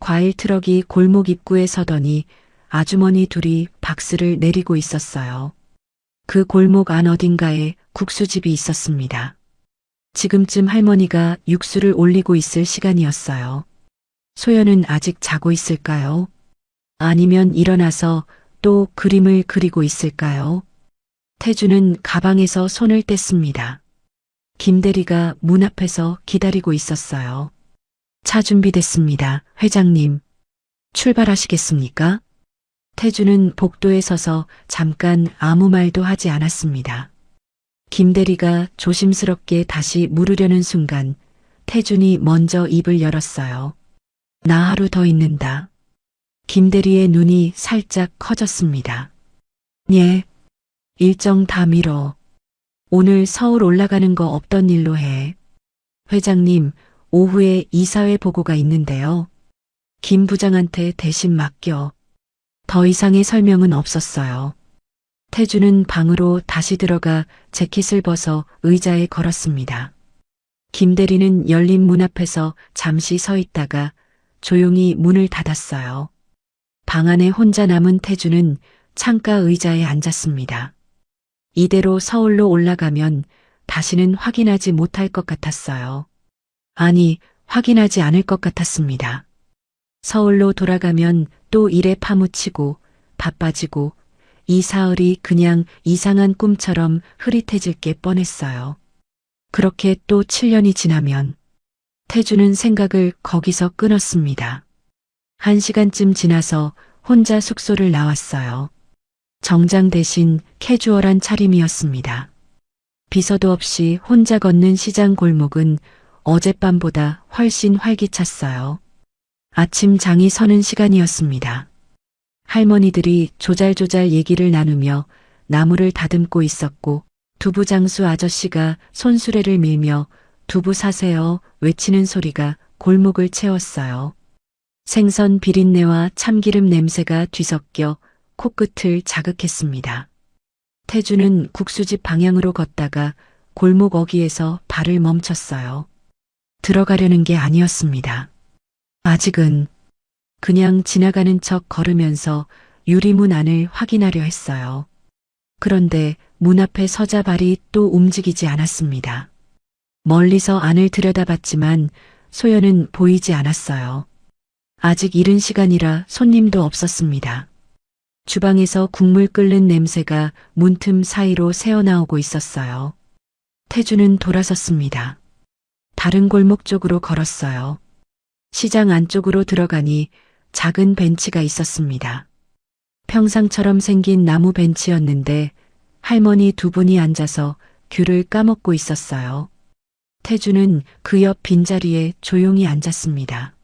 과일 트럭이 골목 입구에 서더니 아주머니 둘이 박스를 내리고 있었어요. 그 골목 안 어딘가에 국수집이 있었습니다. 지금쯤 할머니가 육수를 올리고 있을 시간이었어요. 소연은 아직 자고 있을까요? 아니면 일어나서 또 그림을 그리고 있을까요? 태주는 가방에서 손을 뗐습니다. 김대리가 문 앞에서 기다리고 있었어요. 차 준비됐습니다, 회장님. 출발하시겠습니까? 태주는 복도에 서서 잠깐 아무 말도 하지 않았습니다. 김대리가 조심스럽게 다시 물으려는 순간 태준이 먼저 입을 열었어요. 나 하루 더 있는다. 김대리의 눈이 살짝 커졌습니다. 예. 일정 다 미뤄. 오늘 서울 올라가는 거 없던 일로 해. 회장님, 오후에 이사회 보고가 있는데요. 김 부장한테 대신 맡겨. 더 이상의 설명은 없었어요. 태주는 방으로 다시 들어가 재킷을 벗어 의자에 걸었습니다. 김대리는 열린 문 앞에서 잠시 서 있다가 조용히 문을 닫았어요. 방 안에 혼자 남은 태주는 창가 의자에 앉았습니다. 이대로 서울로 올라가면 다시는 확인하지 못할 것 같았어요. 아니, 확인하지 않을 것 같았습니다. 서울로 돌아가면 또 일에 파묻히고 바빠지고 이 사흘이 그냥 이상한 꿈처럼 흐릿해질 게 뻔했어요. 그렇게 또 7년이 지나면 태주는 생각을 거기서 끊었습니다. 1시간쯤 지나서 혼자 숙소를 나왔어요. 정장 대신 캐주얼한 차림이었습니다. 비서도 없이 혼자 걷는 시장 골목은 어젯밤보다 훨씬 활기찼어요. 아침 장이 서는 시간이었습니다. 할머니들이 조잘조잘 얘기를 나누며 나무를 다듬고 있었고 두부장수 아저씨가 손수레를 밀며 두부 사세요 외치는 소리가 골목을 채웠어요. 생선 비린내와 참기름 냄새가 뒤섞여 코끝을 자극했습니다. 태주는 국수집 방향으로 걷다가 골목 어귀에서 발을 멈췄어요. 들어가려는 게 아니었습니다. 아직은 그냥 지나가는 척 걸으면서 유리문 안을 확인하려 했어요. 그런데 문 앞에 서자 발이 또 움직이지 않았습니다. 멀리서 안을 들여다봤지만 소연은 보이지 않았어요. 아직 이른 시간이라 손님도 없었습니다. 주방에서 국물 끓는 냄새가 문틈 사이로 새어나오고 있었어요. 태주는 돌아섰습니다. 다른 골목 쪽으로 걸었어요. 시장 안쪽으로 들어가니 작은 벤치가 있었습니다. 평상처럼 생긴 나무 벤치였는데 할머니 두 분이 앉아서 귤을 까먹고 있었어요. 태주는 그 옆 빈자리에 조용히 앉았습니다.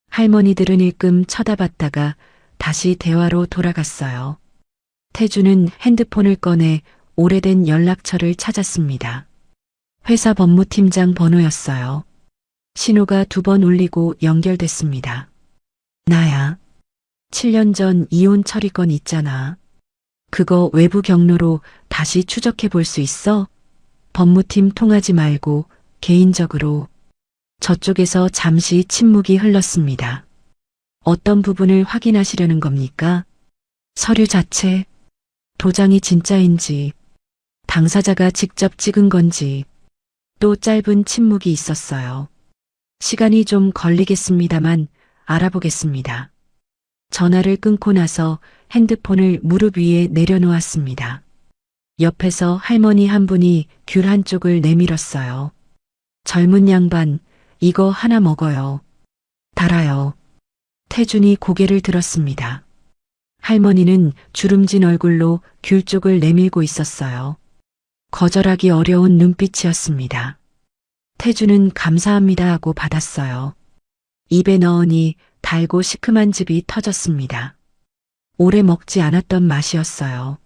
할머니들은 일끔 쳐다봤다가 다시 대화로 돌아갔어요. 태주는 핸드폰을 꺼내 오래된 연락처를 찾았습니다. 회사 법무팀장 번호였어요. 신호가 2번 울리고 연결됐습니다. 나야. 7년 전 이혼 처리건 있잖아. 그거 외부 경로로 다시 추적해 볼 수 있어? 법무팀 통하지 말고 개인적으로. 저쪽에서 잠시 침묵이 흘렀습니다. 어떤 부분을 확인하시려는 겁니까? 서류 자체, 도장이 진짜인지, 당사자가 직접 찍은 건지, 또 짧은 침묵이 있었어요. 시간이 좀 걸리겠습니다만 알아보겠습니다. 전화를 끊고 나서 핸드폰을 무릎 위에 내려놓았습니다. 옆에서 할머니 한 분이 귤 한쪽을 내밀었어요. 젊은 양반, 이거 하나 먹어요. 달아요. 태준이 고개를 들었습니다. 할머니는 주름진 얼굴로 귤 쪽을 내밀고 있었어요. 거절하기 어려운 눈빛이었습니다. 태준은 감사합니다 하고 받았어요. 입에 넣으니 달고 시큼한 즙이 터졌습니다. 오래 먹지 않았던 맛이었어요.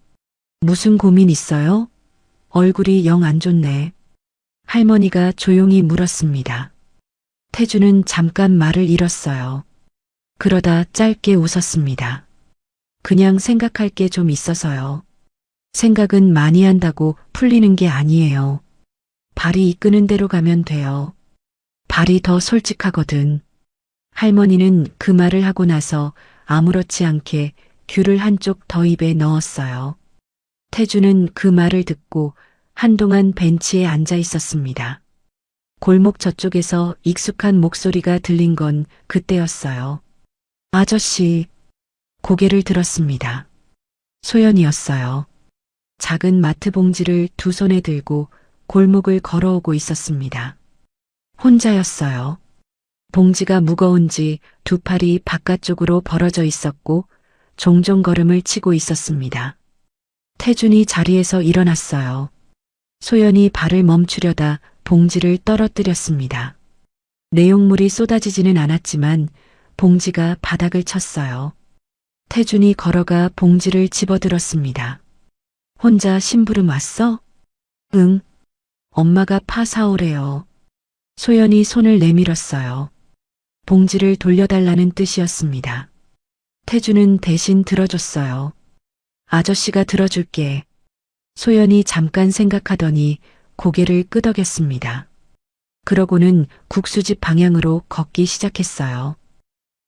무슨 고민 있어요? 얼굴이 영 안 좋네. 할머니가 조용히 물었습니다. 태주는 잠깐 말을 잃었어요. 그러다 짧게 웃었습니다. 그냥 생각할 게 좀 있어서요. 생각은 많이 한다고 풀리는 게 아니에요. 발이 이끄는 대로 가면 돼요. 발이 더 솔직하거든. 할머니는 그 말을 하고 나서 아무렇지 않게 귤을 한쪽 더 입에 넣었어요. 태주는 그 말을 듣고 한동안 벤치에 앉아 있었습니다. 골목 저쪽에서 익숙한 목소리가 들린 건 그때였어요. 아저씨, 고개를 들었습니다. 소연이었어요. 작은 마트 봉지를 두 손에 들고 골목을 걸어오고 있었습니다. 혼자였어요. 봉지가 무거운지 두 팔이 바깥쪽으로 벌어져 있었고 종종 걸음을 치고 있었습니다. 태준이 자리에서 일어났어요. 소연이 발을 멈추려다 봉지를 떨어뜨렸습니다. 내용물이 쏟아지지는 않았지만 봉지가 바닥을 쳤어요. 태준이 걸어가 봉지를 집어들었습니다. 혼자 심부름 왔어? 응. 엄마가 파 사오래요. 소연이 손을 내밀었어요. 봉지를 돌려달라는 뜻이었습니다. 태주는 대신 들어줬어요. 아저씨가 들어줄게. 소연이 잠깐 생각하더니 고개를 끄덕였습니다. 그러고는 국수집 방향으로 걷기 시작했어요.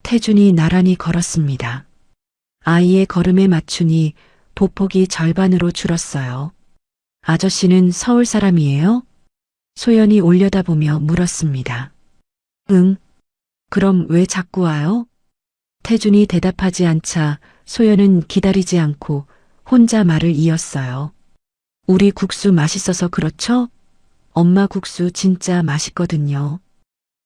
태준이 나란히 걸었습니다. 아이의 걸음에 맞추니 보폭이 절반으로 줄었어요. 아저씨는 서울 사람이에요? 소연이 올려다보며 물었습니다. 응. 그럼 왜 자꾸 와요? 태준이 대답하지 않자 소연은 기다리지 않고 혼자 말을 이었어요. 우리 국수 맛있어서 그렇죠? 엄마 국수 진짜 맛있거든요.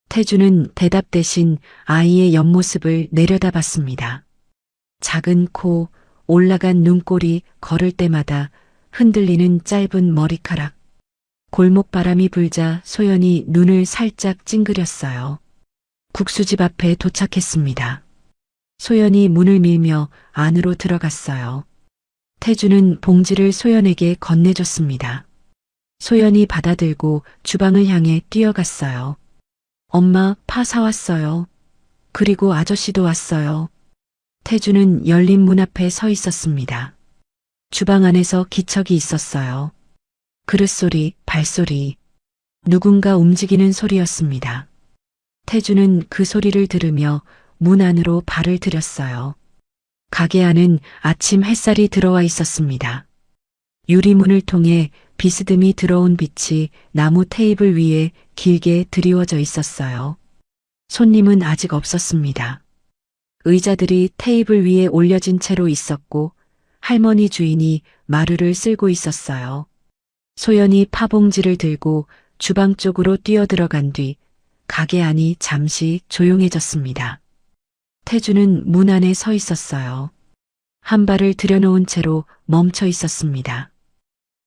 태준은 대답 대신 아이의 옆모습을 내려다봤습니다. 작은 코, 올라간 눈꼬리 걸을 때마다 흔들리는 짧은 머리카락. 골목바람이 불자 소연이 눈을 살짝 찡그렸어요. 국수집 앞에 도착했습니다. 소연이 문을 밀며 안으로 들어갔어요. 태주는 봉지를 소연에게 건네줬습니다. 소연이 받아들고 주방을 향해 뛰어갔어요. 엄마, 파 사왔어요. 그리고 아저씨도 왔어요. 태주는 열린 문 앞에 서 있었습니다. 주방 안에서 기척이 있었어요. 그릇 소리, 발소리, 누군가 움직이는 소리였습니다. 태주는 그 소리를 들으며 문 안으로 발을 들였어요. 가게 안은 아침 햇살이 들어와 있었습니다. 유리문을 통해 비스듬히 들어온 빛이 나무 테이블 위에 길게 드리워져 있었어요. 손님은 아직 없었습니다. 의자들이 테이블 위에 올려진 채로 있었고 할머니 주인이 마루를 쓸고 있었어요. 소연이 파봉지를 들고 주방 쪽으로 뛰어들어간 뒤 가게 안이 잠시 조용해졌습니다. 태주는 문 안에 서 있었어요. 한 발을 들여놓은 채로 멈춰 있었습니다.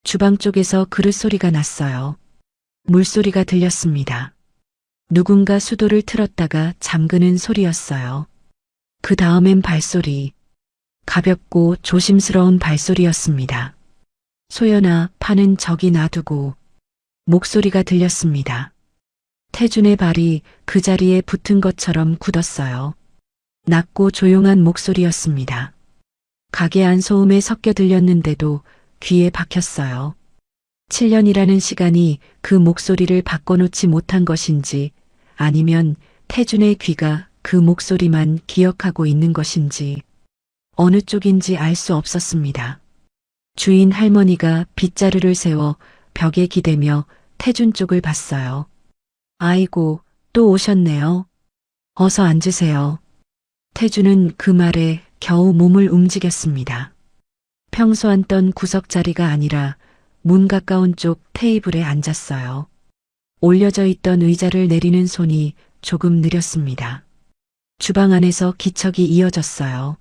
주방 쪽에서 그릇 소리가 났어요. 물소리가 들렸습니다. 누군가 수도를 틀었다가 잠그는 소리였어요. 그 다음엔 발소리. 가볍고 조심스러운 발소리였습니다. 소연아, 파는 저기 놔두고. 목소리가 들렸습니다. 태준의 발이 그 자리에 붙은 것처럼 굳었어요. 낮고 조용한 목소리였습니다. 가게 안 소음에 섞여 들렸는데도 귀에 박혔어요. 7년이라는 시간이 그 목소리를 바꿔놓지 못한 것인지 아니면 태준의 귀가 그 목소리만 기억하고 있는 것인지 어느 쪽인지 알 수 없었습니다. 주인 할머니가 빗자루를 세워 벽에 기대며 태준 쪽을 봤어요. 아이고, 또 오셨네요. 어서 앉으세요. 태준은 그 말에 겨우 몸을 움직였습니다. 평소 앉던 구석 자리가 아니라 문 가까운 쪽 테이블에 앉았어요. 올려져 있던 의자를 내리는 손이 조금 느렸습니다. 주방 안에서 기척이 이어졌어요.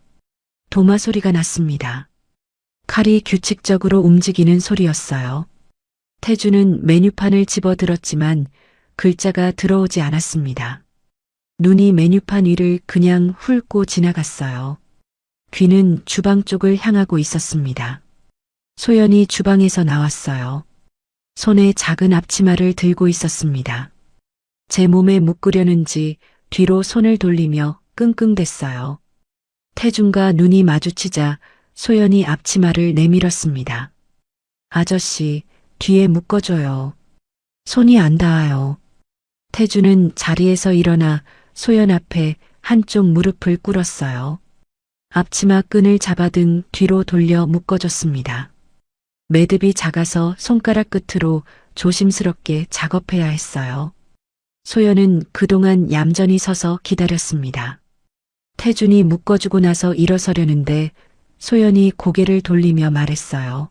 도마 소리가 났습니다. 칼이 규칙적으로 움직이는 소리였어요. 태주는 메뉴판을 집어들었지만 글자가 들어오지 않았습니다. 눈이 메뉴판 위를 그냥 훑고 지나갔어요. 귀는 주방 쪽을 향하고 있었습니다. 소연이 주방에서 나왔어요. 손에 작은 앞치마를 들고 있었습니다. 제 몸에 묶으려는지 뒤로 손을 돌리며 끙끙댔어요. 태준과 눈이 마주치자 소연이 앞치마를 내밀었습니다. 아저씨, 뒤에 묶어줘요. 손이 안 닿아요. 태준은 자리에서 일어나 소연 앞에 한쪽 무릎을 꿇었어요. 앞치마 끈을 잡아등 뒤로 돌려 묶어줬습니다. 매듭이 작아서 손가락 끝으로 조심스럽게 작업해야 했어요. 소연은 그동안 얌전히 서서 기다렸습니다. 태준이 묶어주고 나서 일어서려는데 소연이 고개를 돌리며 말했어요.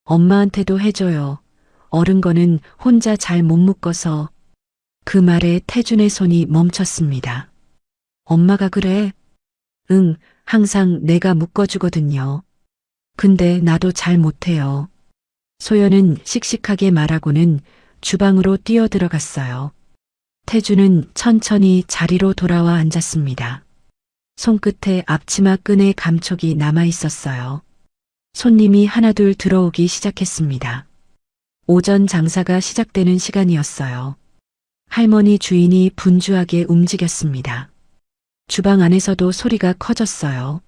엄마한테도 해줘요. 어른 거는 혼자 잘 못 묶어서. 그 말에 태준의 손이 멈췄습니다. 엄마가 그래? 응, 항상 내가 묶어주거든요. 근데 나도 잘 못해요. 소연은 씩씩하게 말하고는 주방으로 뛰어들어갔어요. 태준은 천천히 자리로 돌아와 앉았습니다. 손끝에 앞치마 끈의 감촉이 남아 있었어요. 손님이 하나둘 들어오기 시작했습니다. 오전 장사가 시작되는 시간이었어요. 할머니 주인이 분주하게 움직였습니다. 주방 안에서도 소리가 커졌어요.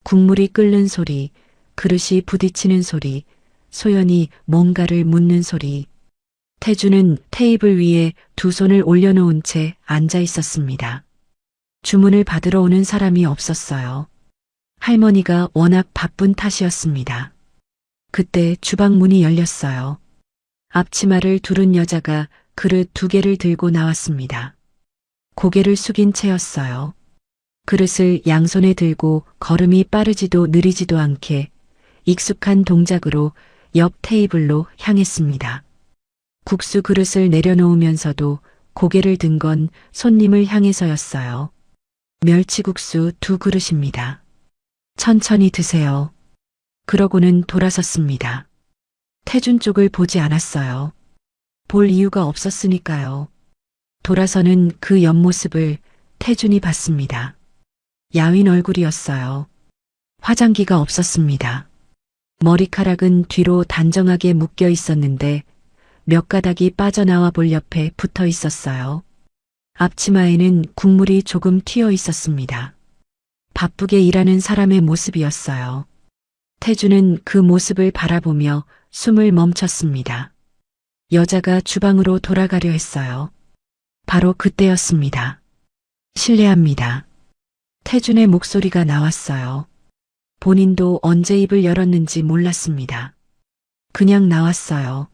국물이 끓는 소리, 그릇이 부딪히는 소리, 소연이 뭔가를 묻는 소리. 태주는 테이블 위에 두 손을 올려놓은 채 앉아 있었습니다. 주문을 받으러 오는 사람이 없었어요. 할머니가 워낙 바쁜 탓이었습니다. 그때 주방 문이 열렸어요. 앞치마를 두른 여자가 그릇 2개를 들고 나왔습니다. 고개를 숙인 채였어요. 그릇을 양손에 들고 걸음이 빠르지도 느리지도 않게 익숙한 동작으로 옆 테이블로 향했습니다. 국수 그릇을 내려놓으면서도 고개를 든 건 손님을 향해서였어요. 멸치국수 2그릇입니다. 천천히 드세요. 그러고는 돌아섰습니다. 태준 쪽을 보지 않았어요. 볼 이유가 없었으니까요. 돌아서는 그 옆모습을 태준이 봤습니다. 야윈 얼굴이었어요. 화장기가 없었습니다. 머리카락은 뒤로 단정하게 묶여 있었는데 몇 가닥이 빠져나와 볼 옆에 붙어 있었어요. 앞치마에는 국물이 조금 튀어 있었습니다. 바쁘게 일하는 사람의 모습이었어요. 태준은 그 모습을 바라보며 숨을 멈췄습니다. 여자가 주방으로 돌아가려 했어요. 바로 그때였습니다. 실례합니다. 태준의 목소리가 나왔어요. 본인도 언제 입을 열었는지 몰랐습니다. 그냥 나왔어요.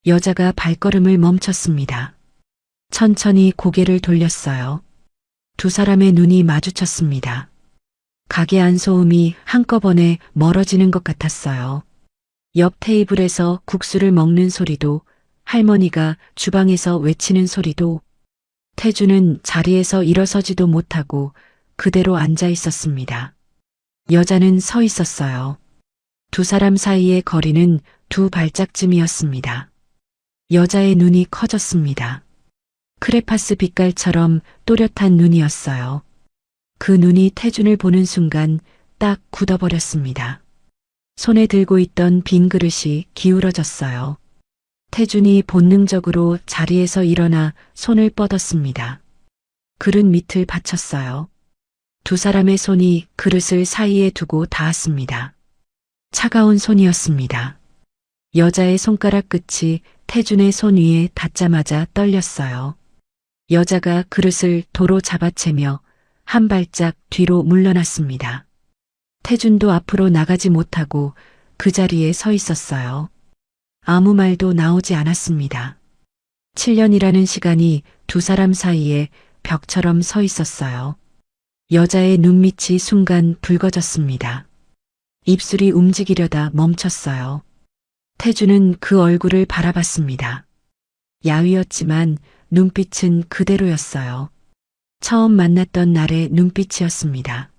여자가 발걸음을 멈췄습니다. 천천히 고개를 돌렸어요. 두 사람의 눈이 마주쳤습니다. 가게 안 소음이 한꺼번에 멀어지는 것 같았어요. 옆 테이블에서 국수를 먹는 소리도, 할머니가 주방에서 외치는 소리도. 태주는 자리에서 일어서지도 못하고 그대로 앉아 있었습니다. 여자는 서 있었어요. 두 사람 사이의 거리는 2발짝쯤이었습니다. 여자의 눈이 커졌습니다. 크레파스 빛깔처럼 또렷한 눈이었어요. 그 눈이 태준을 보는 순간 딱 굳어버렸습니다. 손에 들고 있던 빈 그릇이 기울어졌어요. 태준이 본능적으로 자리에서 일어나 손을 뻗었습니다. 그릇 밑을 받쳤어요. 두 사람의 손이 그릇을 사이에 두고 닿았습니다. 차가운 손이었습니다. 여자의 손가락 끝이 태준의 손 위에 닿자마자 떨렸어요. 여자가 그릇을 도로 잡아채며 한 발짝 뒤로 물러났습니다. 태준도 앞으로 나가지 못하고 그 자리에 서 있었어요. 아무 말도 나오지 않았습니다. 7년이라는 시간이 두 사람 사이에 벽처럼 서 있었어요. 여자의 눈밑이 순간 붉어졌습니다. 입술이 움직이려다 멈췄어요. 태준은 그 얼굴을 바라봤습니다. 야위였지만 눈빛은 그대로였어요. 처음 만났던 날의 눈빛이었습니다.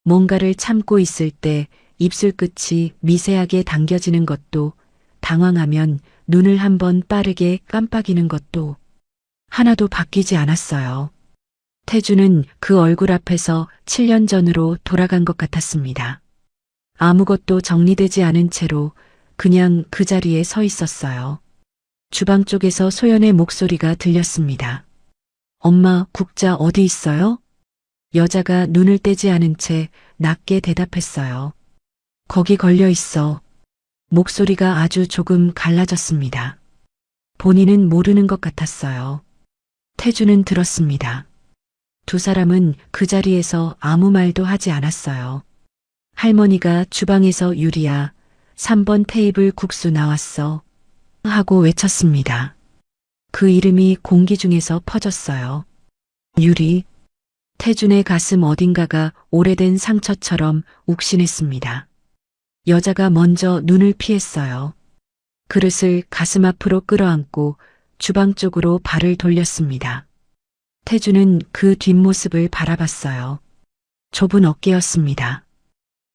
뭔가를 참고 있을 때 입술 끝이 미세하게 당겨지는 것도, 당황하면 눈을 한번 빠르게 깜빡이는 것도 하나도 바뀌지 않았어요. 태주는 그 얼굴 앞에서 7년 전으로 돌아간 것 같았습니다. 아무것도 정리되지 않은 채로 그냥 그 자리에 서 있었어요. 주방 쪽에서 소연의 목소리가 들렸습니다. 엄마, 국자 어디 있어요? 여자가 눈을 떼지 않은 채 낮게 대답했어요. 거기 걸려 있어. 목소리가 아주 조금 갈라졌습니다. 본인은 모르는 것 같았어요. 태주는 들었습니다. 두 사람은 그 자리에서 아무 말도 하지 않았어요. 할머니가 주방에서 유리야, 3번 테이블 국수 나왔어. 하고 외쳤습니다. 그 이름이 공기 중에서 퍼졌어요. 유리. 태준의 가슴 어딘가가 오래된 상처처럼 욱신했습니다. 여자가 먼저 눈을 피했어요. 그릇을 가슴 앞으로 끌어안고 주방 쪽으로 발을 돌렸습니다. 태준은 그 뒷모습을 바라봤어요. 좁은 어깨였습니다.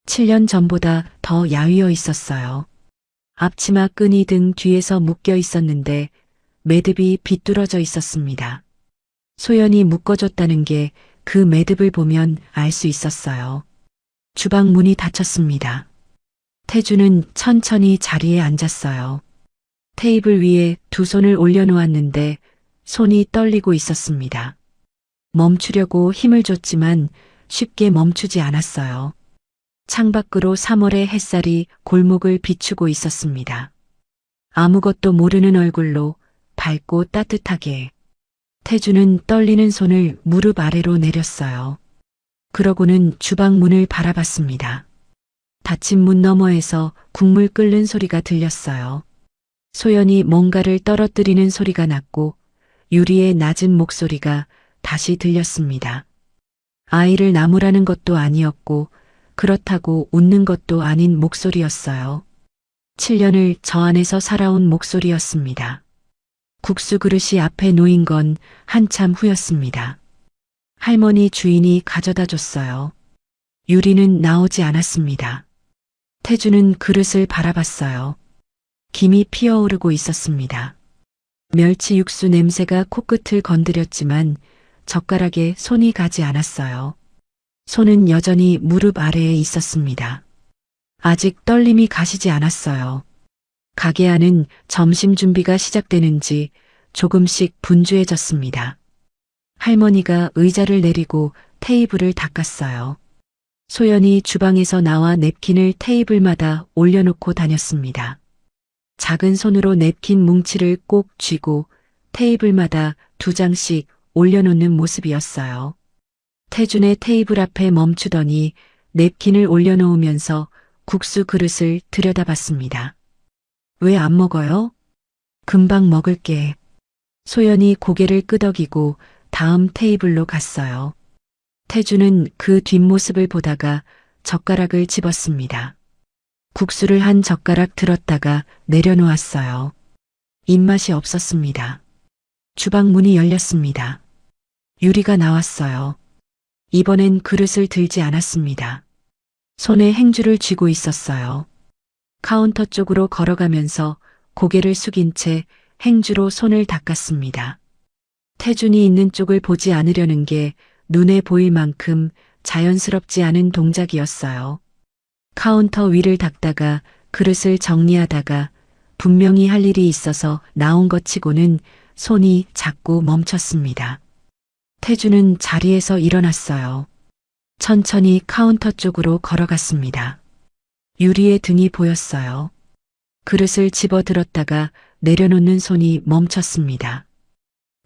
7년 전보다 더 야위어 있었어요. 앞치마 끈이 등 뒤에서 묶여 있었는데 매듭이 비뚤어져 있었습니다. 소연이 묶어줬다는 게 그 매듭을 보면 알 수 있었어요. 주방 문이 닫혔습니다. 태주는 천천히 자리에 앉았어요. 테이블 위에 두 손을 올려놓았는데 손이 떨리고 있었습니다. 멈추려고 힘을 줬지만 쉽게 멈추지 않았어요. 창밖으로 3월의 햇살이 골목을 비추고 있었습니다. 아무것도 모르는 얼굴로 밝고 따뜻하게 태주는 떨리는 손을 무릎 아래로 내렸어요. 그러고는 주방 문을 바라봤습니다. 닫힌 문 너머에서 국물 끓는 소리가 들렸어요. 소연이 뭔가를 떨어뜨리는 소리가 났고 유리의 낮은 목소리가 다시 들렸습니다. 아이를 나무라는 것도 아니었고 그렇다고 웃는 것도 아닌 목소리였어요. 7년을 저 안에서 살아온 목소리였습니다. 국수 그릇이 앞에 놓인 건 한참 후였습니다. 할머니 주인이 가져다 줬어요. 유리는 나오지 않았습니다. 태주는 그릇을 바라봤어요. 김이 피어오르고 있었습니다. 멸치 육수 냄새가 코끝을 건드렸지만 젓가락에 손이 가지 않았어요. 손은 여전히 무릎 아래에 있었습니다. 아직 떨림이 가시지 않았어요. 가게 안은 점심 준비가 시작되는지 조금씩 분주해졌습니다. 할머니가 의자를 내리고 테이블을 닦았어요. 소연이 주방에서 나와 냅킨을 테이블마다 올려놓고 다녔습니다. 작은 손으로 냅킨 뭉치를 꼭 쥐고 테이블마다 2장씩 올려놓는 모습이었어요. 태준의 테이블 앞에 멈추더니 냅킨을 올려놓으면서 국수 그릇을 들여다봤습니다. 왜 안 먹어요? 금방 먹을게. 소연이 고개를 끄덕이고 다음 테이블로 갔어요. 태주는 그 뒷모습을 보다가 젓가락을 집었습니다. 국수를 한 젓가락 들었다가 내려놓았어요. 입맛이 없었습니다. 주방 문이 열렸습니다. 유리가 나왔어요. 이번엔 그릇을 들지 않았습니다. 손에 행주를 쥐고 있었어요. 카운터 쪽으로 걸어가면서 고개를 숙인 채 행주로 손을 닦았습니다. 태준이 있는 쪽을 보지 않으려는 게 눈에 보일 만큼 자연스럽지 않은 동작이었어요. 카운터 위를 닦다가 그릇을 정리하다가 분명히 할 일이 있어서 나온 것 치고는 손이 자꾸 멈췄습니다. 태준은 자리에서 일어났어요. 천천히 카운터 쪽으로 걸어갔습니다. 유리의 등이 보였어요. 그릇을 집어들었다가 내려놓는 손이 멈췄습니다.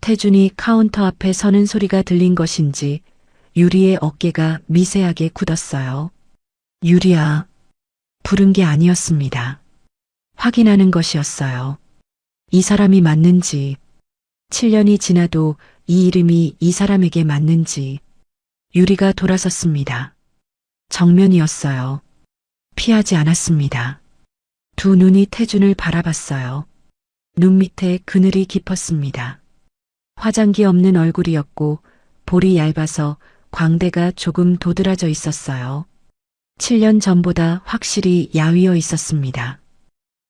태준이 카운터 앞에 서는 소리가 들린 것인지 유리의 어깨가 미세하게 굳었어요. 유리야. 부른 게 아니었습니다. 확인하는 것이었어요. 이 사람이 맞는지, 7년이 지나도 이 이름이 이 사람에게 맞는지. 유리가 돌아섰습니다. 정면이었어요. 피하지 않았습니다. 두 눈이 태준을 바라봤어요. 눈 밑에 그늘이 깊었습니다. 화장기 없는 얼굴이었고 볼이 얇아서 광대가 조금 도드라져 있었어요. 7년 전보다 확실히 야위어 있었습니다.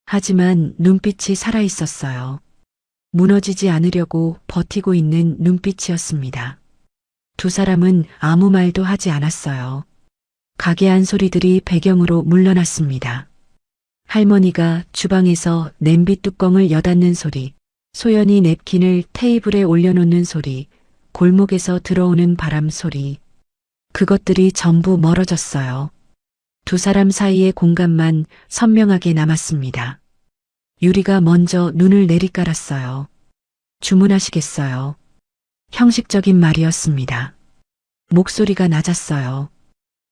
하지만 눈빛이 살아 있었어요. 무너지지 않으려고 버티고 있는 눈빛이었습니다. 두 사람은 아무 말도 하지 않았어요. 가게 안 소리들이 배경으로 물러났습니다. 할머니가 주방에서 냄비 뚜껑을 여닫는 소리, 소연이 냅킨을 테이블에 올려놓는 소리, 골목에서 들어오는 바람 소리. 그것들이 전부 멀어졌어요. 두 사람 사이의 공간만 선명하게 남았습니다. 유리가 먼저 눈을 내리깔았어요. 주문하시겠어요? 형식적인 말이었습니다. 목소리가 낮았어요.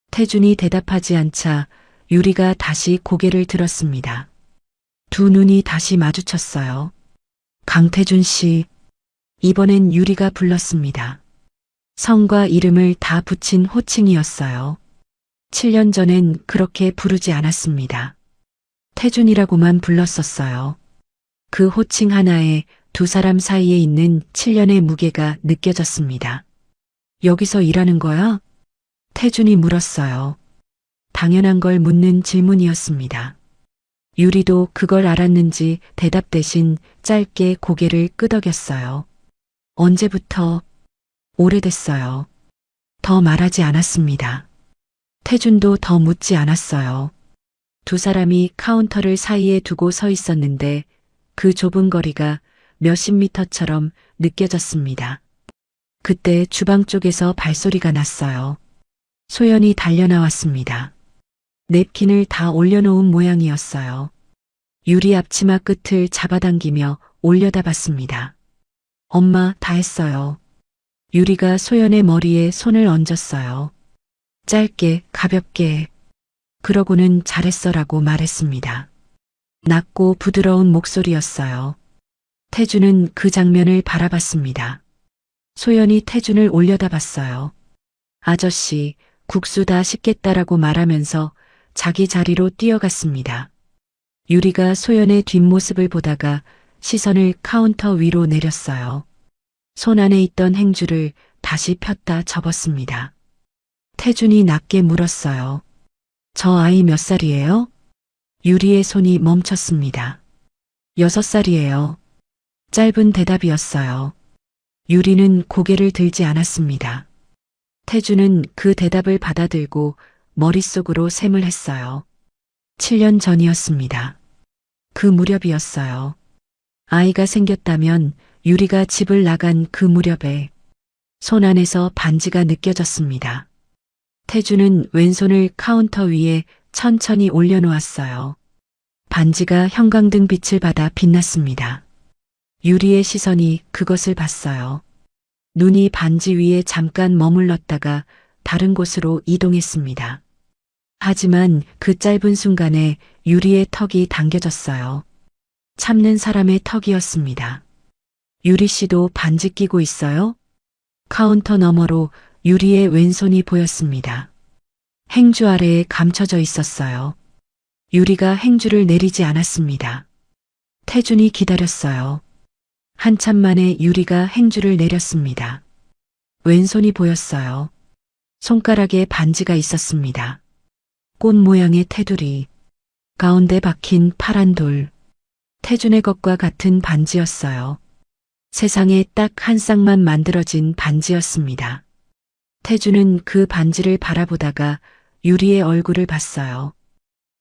태준이 대답하지 않자 유리가 다시 고개를 들었습니다. 두 눈이 다시 마주쳤어요. 강태준 씨. 이번엔 유리가 불렀습니다. 성과 이름을 다 붙인 호칭이었어요. 7년 전엔 그렇게 부르지 않았습니다. 태준이라고만 불렀었어요. 그 호칭 하나에 두 사람 사이에 있는 7년의 무게가 느껴졌습니다. 여기서 일하는 거야? 태준이 물었어요. 당연한 걸 묻는 질문이었습니다. 유리도 그걸 알았는지 대답 대신 짧게 고개를 끄덕였어요. 언제부터? 오래됐어요. 더 말하지 않았습니다. 태준도 더 묻지 않았어요. 두 사람이 카운터를 사이에 두고 서 있었는데 그 좁은 거리가 몇십 미터처럼 느껴졌습니다. 그때 주방 쪽에서 발소리가 났어요. 소연이 달려나왔습니다. 냅킨을 다 올려놓은 모양이었어요. 유리 앞치마 끝을 잡아당기며 올려다 봤습니다. 엄마, 다 했어요. 유리가 소연의 머리에 손을 얹었어요. 짧게, 가볍게. 그러고는 잘했어라고 말했습니다. 낮고 부드러운 목소리였어요. 태준은 그 장면을 바라봤습니다. 소연이 태준을 올려다 봤어요. 아저씨, 국수 다 식겠다라고 말하면서 자기 자리로 뛰어갔습니다. 유리가 소연의 뒷모습을 보다가 시선을 카운터 위로 내렸어요. 손 안에 있던 행주를 다시 폈다 접었습니다. 태준이 낮게 물었어요. 저 아이 몇 살이에요? 유리의 손이 멈췄습니다. 6살이에요. 짧은 대답이었어요. 유리는 고개를 들지 않았습니다. 태준은 그 대답을 받아들고 머릿속으로 셈을 했어요. 7년 전이었습니다. 그 무렵이었어요. 아이가 생겼다면 유리가 집을 나간 그 무렵에 손 안에서 반지가 느껴졌습니다. 태준은 왼손을 카운터 위에 천천히 올려놓았어요. 반지가 형광등 빛을 받아 빛났습니다. 유리의 시선이 그것을 봤어요. 눈이 반지 위에 잠깐 머물렀다가 다른 곳으로 이동했습니다. 하지만 그 짧은 순간에 유리의 턱이 당겨졌어요. 참는 사람의 턱이었습니다. 유리 씨도 반지 끼고 있어요? 카운터 너머로 유리의 왼손이 보였습니다. 행주 아래에 감춰져 있었어요. 유리가 행주를 내리지 않았습니다. 태준이 기다렸어요. 한참 만에 유리가 행주를 내렸습니다. 왼손이 보였어요. 손가락에 반지가 있었습니다. 꽃 모양의 테두리, 가운데 박힌 파란 돌. 태준의 것과 같은 반지였어요. 세상에 딱 한 쌍만 만들어진 반지였습니다. 태준은 그 반지를 바라보다가 유리의 얼굴을 봤어요.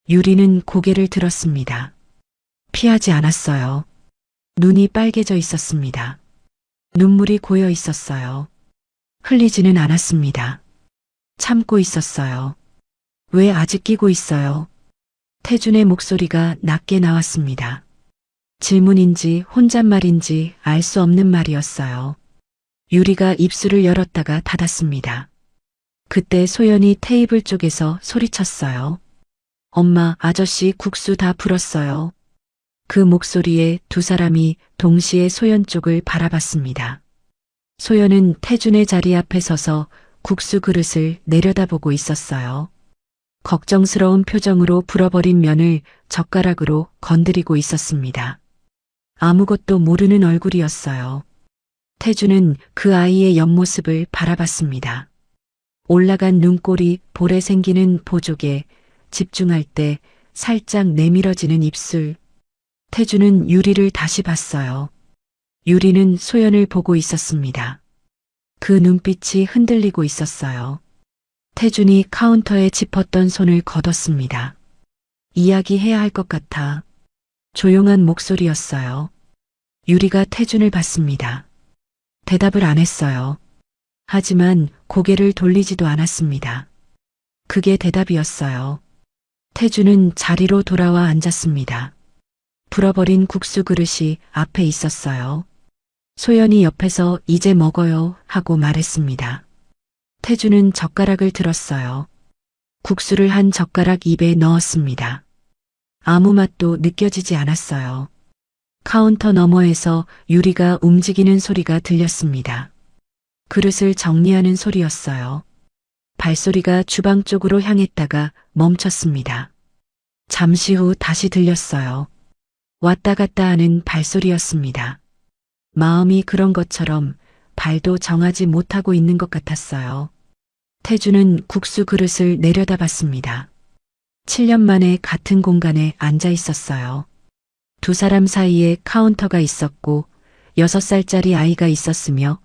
유리는 고개를 들었습니다. 피하지 않았어요. 눈이 빨개져 있었습니다. 눈물이 고여 있었어요. 흘리지는 않았습니다. 참고 있었어요. 왜 아직 끼고 있어요? 태준의 목소리가 낮게 나왔습니다. 질문인지 혼잣말인지 알 수 없는 말이었어요. 유리가 입술을 열었다가 닫았습니다. 그때 소연이 테이블 쪽에서 소리쳤어요. 엄마, 아저씨 국수 다 불었어요. 그 목소리에 두 사람이 동시에 소연 쪽을 바라봤습니다. 소연은 태준의 자리 앞에 서서 국수 그릇을 내려다보고 있었어요. 걱정스러운 표정으로 불어버린 면을 젓가락으로 건드리고 있었습니다. 아무것도 모르는 얼굴이었어요. 태준은 그 아이의 옆모습을 바라봤습니다. 올라간 눈꼬리, 볼에 생기는 보조개, 집중할 때 살짝 내밀어지는 입술. 태준은 유리를 다시 봤어요. 유리는 소연을 보고 있었습니다. 그 눈빛이 흔들리고 있었어요. 태준이 카운터에 짚었던 손을 걷었습니다. 이야기해야 할 것 같아. 조용한 목소리였어요. 유리가 태준을 봤습니다. 대답을 안 했어요. 하지만 고개를 돌리지도 않았습니다. 그게 대답이었어요. 태준은 자리로 돌아와 앉았습니다. 불어버린 국수 그릇이 앞에 있었어요. 소연이 옆에서 이제 먹어요 하고 말했습니다. 태준은 젓가락을 들었어요. 국수를 한 젓가락 입에 넣었습니다. 아무 맛도 느껴지지 않았어요. 카운터 너머에서 유리가 움직이는 소리가 들렸습니다. 그릇을 정리하는 소리였어요. 발소리가 주방 쪽으로 향했다가 멈췄습니다. 잠시 후 다시 들렸어요. 왔다 갔다 하는 발소리였습니다. 마음이 그런 것처럼 발도 정하지 못하고 있는 것 같았어요. 태주는 국수 그릇을 내려다봤습니다. 7년 만에 같은 공간에 앉아 있었어요. 두 사람 사이에 카운터가 있었고 6살짜리 아이가 있었으며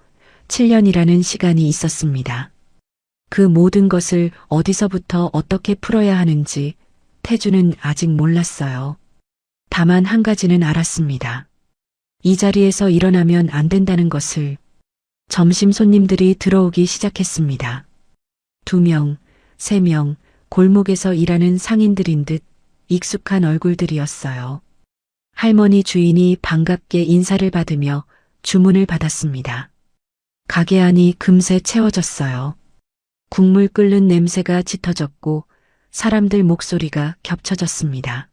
7년이라는 시간이 있었습니다. 그 모든 것을 어디서부터 어떻게 풀어야 하는지 태주는 아직 몰랐어요. 다만 한 가지는 알았습니다. 이 자리에서 일어나면 안 된다는 것을. 점심 손님들이 들어오기 시작했습니다. 2명, 3명, 골목에서 일하는 상인들인 듯 익숙한 얼굴들이었어요. 할머니 주인이 반갑게 인사를 받으며 주문을 받았습니다. 가게 안이 금세 채워졌어요. 국물 끓는 냄새가 짙어졌고 사람들 목소리가 겹쳐졌습니다.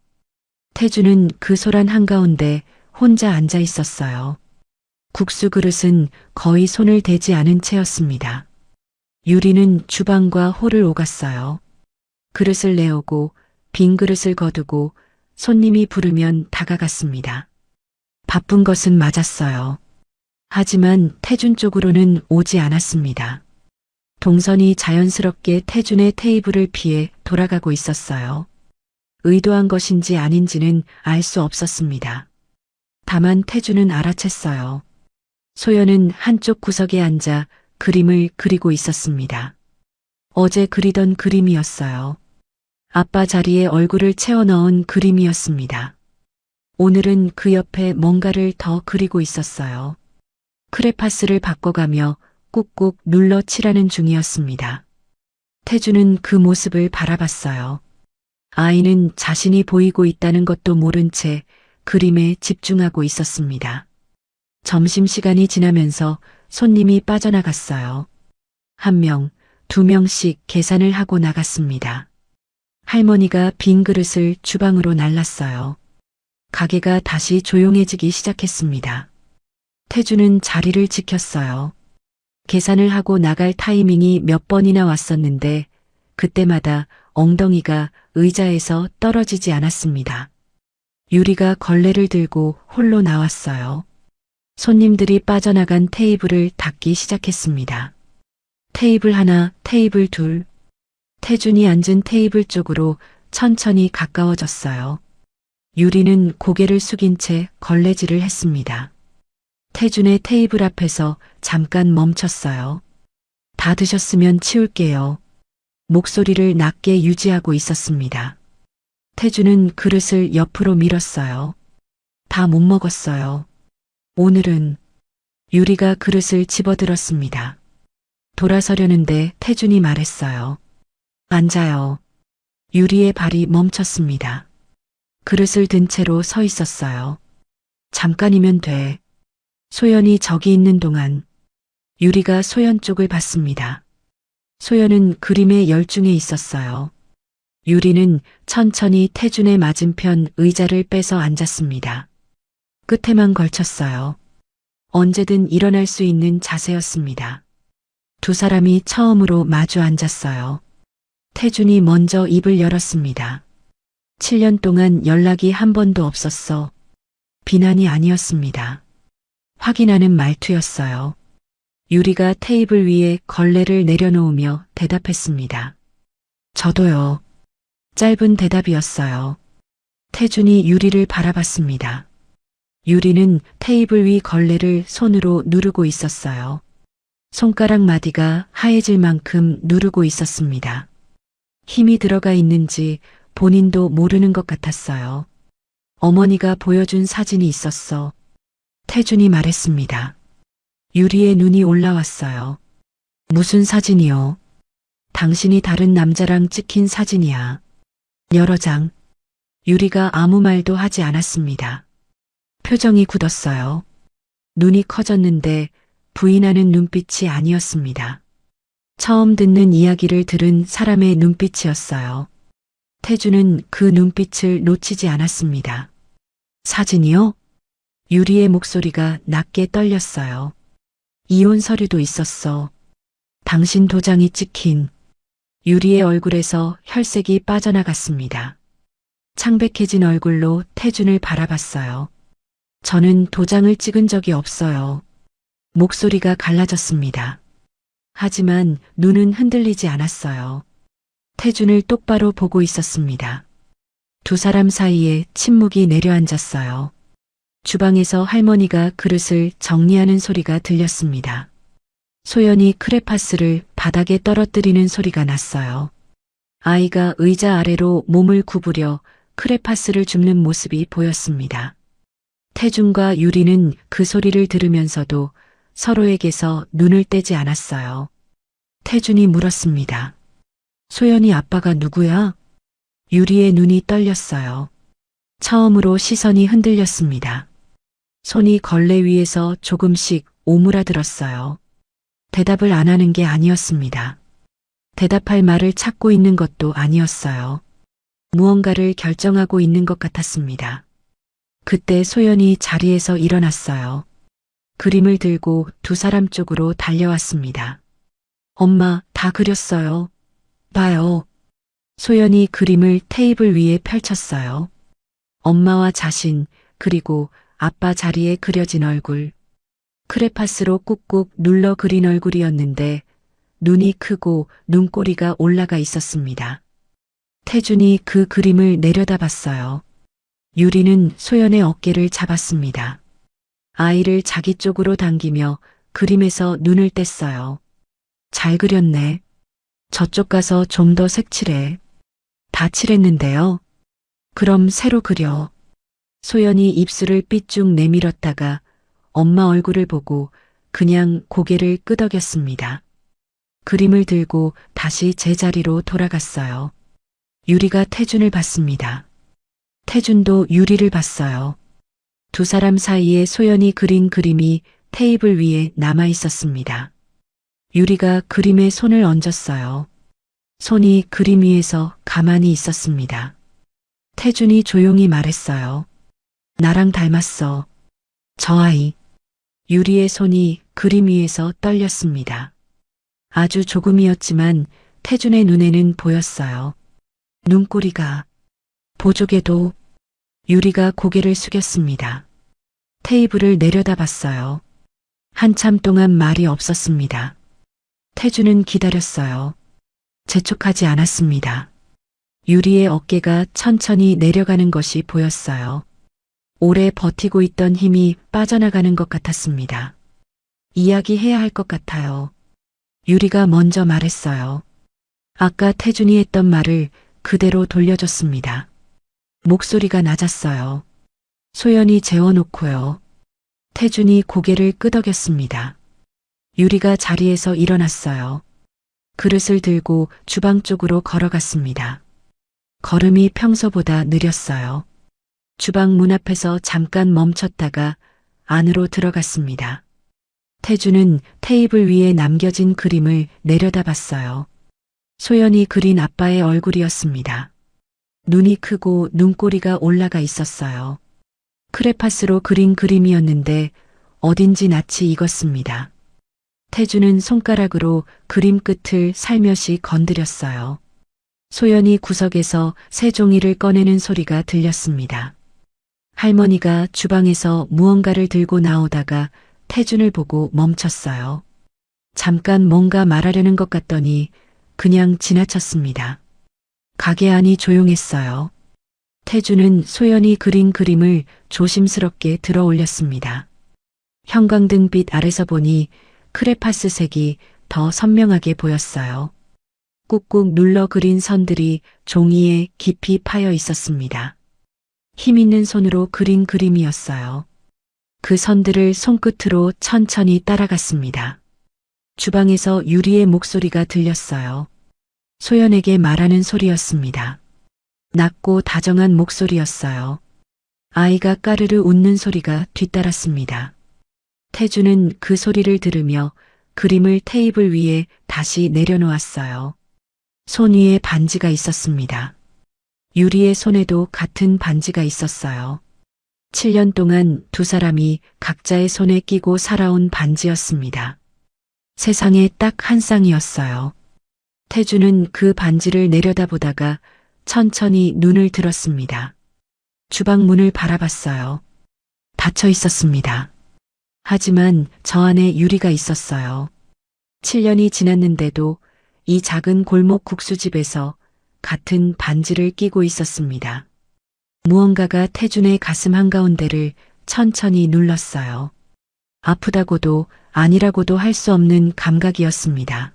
태주는 그 소란 한가운데 혼자 앉아 있었어요. 국수 그릇은 거의 손을 대지 않은 채였습니다. 유리는 주방과 홀을 오갔어요. 그릇을 내오고 빈 그릇을 거두고 손님이 부르면 다가갔습니다. 바쁜 것은 맞았어요. 하지만 태준 쪽으로는 오지 않았습니다. 동선이 자연스럽게 태준의 테이블을 피해 돌아가고 있었어요. 의도한 것인지 아닌지는 알 수 없었습니다. 다만 태준은 알아챘어요. 소연은 한쪽 구석에 앉아 그림을 그리고 있었습니다. 어제 그리던 그림이었어요. 아빠 자리에 얼굴을 채워 넣은 그림이었습니다. 오늘은 그 옆에 뭔가를 더 그리고 있었어요. 크레파스를 바꿔가며 꾹꾹 눌러 칠하는 중이었습니다. 태주는 그 모습을 바라봤어요. 아이는 자신이 보이고 있다는 것도 모른 채 그림에 집중하고 있었습니다. 점심시간이 지나면서 손님이 빠져나갔어요. 1명, 2명씩 계산을 하고 나갔습니다. 할머니가 빈 그릇을 주방으로 날랐어요. 가게가 다시 조용해지기 시작했습니다. 태주는 자리를 지켰어요. 계산을 하고 나갈 타이밍이 몇 번이나 왔었는데 그때마다 엉덩이가 의자에서 떨어지지 않았습니다. 유리가 걸레를 들고 홀로 나왔어요. 손님들이 빠져나간 테이블을 닦기 시작했습니다. 테이블 하나, 테이블 둘. 태준이 앉은 테이블 쪽으로 천천히 가까워졌어요. 유리는 고개를 숙인 채 걸레질을 했습니다. 태준의 테이블 앞에서 잠깐 멈췄어요. 다 드셨으면 치울게요. 목소리를 낮게 유지하고 있었습니다. 태준은 그릇을 옆으로 밀었어요. 다 못 먹었어요. 오늘은. 유리가 그릇을 집어들었습니다. 돌아서려는데 태준이 말했어요. 앉아요. 유리의 발이 멈췄습니다. 그릇을 든 채로 서 있었어요. 잠깐이면 돼. 소연이 저기 있는 동안. 유리가 소연 쪽을 봤습니다. 소연은 그림에 열중해 있었어요. 유리는 천천히 태준의 맞은편 의자를 빼서 앉았습니다. 끝에만 걸쳤어요. 언제든 일어날 수 있는 자세였습니다. 두 사람이 처음으로 마주 앉았어요. 태준이 먼저 입을 열었습니다. 7년 동안 연락이 한 번도 없었어. 비난이 아니었습니다. 확인하는 말투였어요. 유리가 테이블 위에 걸레를 내려놓으며 대답했습니다. 저도요. 짧은 대답이었어요. 태준이 유리를 바라봤습니다. 유리는 테이블 위 걸레를 손으로 누르고 있었어요. 손가락 마디가 하얘질 만큼 누르고 있었습니다. 힘이 들어가 있는지 본인도 모르는 것 같았어요. 어머니가 보여준 사진이 있었어. 태준이 말했습니다. 유리의 눈이 올라왔어요. 무슨 사진이요? 당신이 다른 남자랑 찍힌 사진이야. 여러 장. 유리가 아무 말도 하지 않았습니다. 표정이 굳었어요. 눈이 커졌는데 부인하는 눈빛이 아니었습니다. 처음 듣는 이야기를 들은 사람의 눈빛이었어요. 태주는 그 눈빛을 놓치지 않았습니다. 사진이요? 유리의 목소리가 낮게 떨렸어요. 이혼 서류도 있었어. 당신 도장이 찍힌. 유리의 얼굴에서 혈색이 빠져나갔습니다. 창백해진 얼굴로 태준을 바라봤어요. 저는 도장을 찍은 적이 없어요. 목소리가 갈라졌습니다. 하지만 눈은 흔들리지 않았어요. 태준을 똑바로 보고 있었습니다. 두 사람 사이에 침묵이 내려앉았어요. 주방에서 할머니가 그릇을 정리하는 소리가 들렸습니다. 소연이 크레파스를 바닥에 떨어뜨리는 소리가 났어요. 아이가 의자 아래로 몸을 구부려 크레파스를 줍는 모습이 보였습니다. 태준과 유리는 그 소리를 들으면서도 서로에게서 눈을 떼지 않았어요. 태준이 물었습니다. 소연이 아빠가 누구야? 유리의 눈이 떨렸어요. 처음으로 시선이 흔들렸습니다. 손이 걸레 위에서 조금씩 오므라들었어요. 대답을 안 하는 게 아니었습니다. 대답할 말을 찾고 있는 것도 아니었어요. 무언가를 결정하고 있는 것 같았습니다. 그때 소연이 자리에서 일어났어요. 그림을 들고 두 사람 쪽으로 달려왔습니다. 엄마, 다 그렸어요. 봐요. 소연이 그림을 테이블 위에 펼쳤어요. 엄마와 자신, 그리고 아빠 자리에 그려진 얼굴. 크레파스로 꾹꾹 눌러 그린 얼굴이었는데 눈이 크고 눈꼬리가 올라가 있었습니다. 태준이 그 그림을 내려다봤어요. 유리는 소연의 어깨를 잡았습니다. 아이를 자기 쪽으로 당기며 그림에서 눈을 뗐어요. 잘 그렸네. 저쪽 가서 좀 더 색칠해. 다 칠했는데요. 그럼 새로 그려. 소연이 입술을 삐쭉 내밀었다가 엄마 얼굴을 보고 그냥 고개를 끄덕였습니다. 그림을 들고 다시 제자리로 돌아갔어요. 유리가 태준을 봤습니다. 태준도 유리를 봤어요. 두 사람 사이에 소연이 그린 그림이 테이블 위에 남아 있었습니다. 유리가 그림에 손을 얹었어요. 손이 그림 위에서 가만히 있었습니다. 태준이 조용히 말했어요. 나랑 닮았어. 저 아이. 유리의 손이 그림 위에서 떨렸습니다. 아주 조금이었지만 태준의 눈에는 보였어요. 눈꼬리가. 보조개도. 유리가 고개를 숙였습니다. 테이블을 내려다봤어요. 한참 동안 말이 없었습니다. 태준은 기다렸어요. 재촉하지 않았습니다. 유리의 어깨가 천천히 내려가는 것이 보였어요. 오래 버티고 있던 힘이 빠져나가는 것 같았습니다. 이야기해야 할 것 같아요. 유리가 먼저 말했어요. 아까 태준이 했던 말을 그대로 돌려줬습니다. 목소리가 낮았어요. 소연이 재워놓고요. 태준이 고개를 끄덕였습니다. 유리가 자리에서 일어났어요. 그릇을 들고 주방 쪽으로 걸어갔습니다. 걸음이 평소보다 느렸어요. 주방 문 앞에서 잠깐 멈췄다가 안으로 들어갔습니다. 태준은 테이블 위에 남겨진 그림을 내려다봤어요. 소연이 그린 아빠의 얼굴이었습니다. 눈이 크고 눈꼬리가 올라가 있었어요. 크레파스로 그린 그림이었는데 어딘지 낯이 익었습니다. 태준은 손가락으로 그림 끝을 살며시 건드렸어요. 소연이 구석에서 새 종이를 꺼내는 소리가 들렸습니다. 할머니가 주방에서 무언가를 들고 나오다가 태준을 보고 멈췄어요. 잠깐 뭔가 말하려는 것 같더니 그냥 지나쳤습니다. 가게 안이 조용했어요. 태준은 소연이 그린 그림을 조심스럽게 들어 올렸습니다. 형광등빛 아래서 보니 크레파스 색이 더 선명하게 보였어요. 꾹꾹 눌러 그린 선들이 종이에 깊이 파여 있었습니다. 힘있는 손으로 그린 그림이었어요. 그 선들을 손끝으로 천천히 따라갔습니다. 주방에서 유리의 목소리가 들렸어요. 소연에게 말하는 소리였습니다. 낮고 다정한 목소리였어요. 아이가 까르르 웃는 소리가 뒤따랐습니다. 태주는 그 소리를 들으며 그림을 테이블 위에 다시 내려놓았어요. 손 위에 반지가 있었습니다. 유리의 손에도 같은 반지가 있었어요. 7년 동안 두 사람이 각자의 손에 끼고 살아온 반지였습니다. 세상에 딱 한 쌍이었어요. 태주는 그 반지를 내려다보다가 천천히 눈을 들었습니다. 주방 문을 바라봤어요. 닫혀 있었습니다. 하지만 저 안에 유리가 있었어요. 7년이 지났는데도 이 작은 골목 국수집에서 같은 반지를 끼고 있었습니다. 무언가가 태준의 가슴 한가운데를 천천히 눌렀어요. 아프다고도 아니라고도 할 수 없는 감각이었습니다.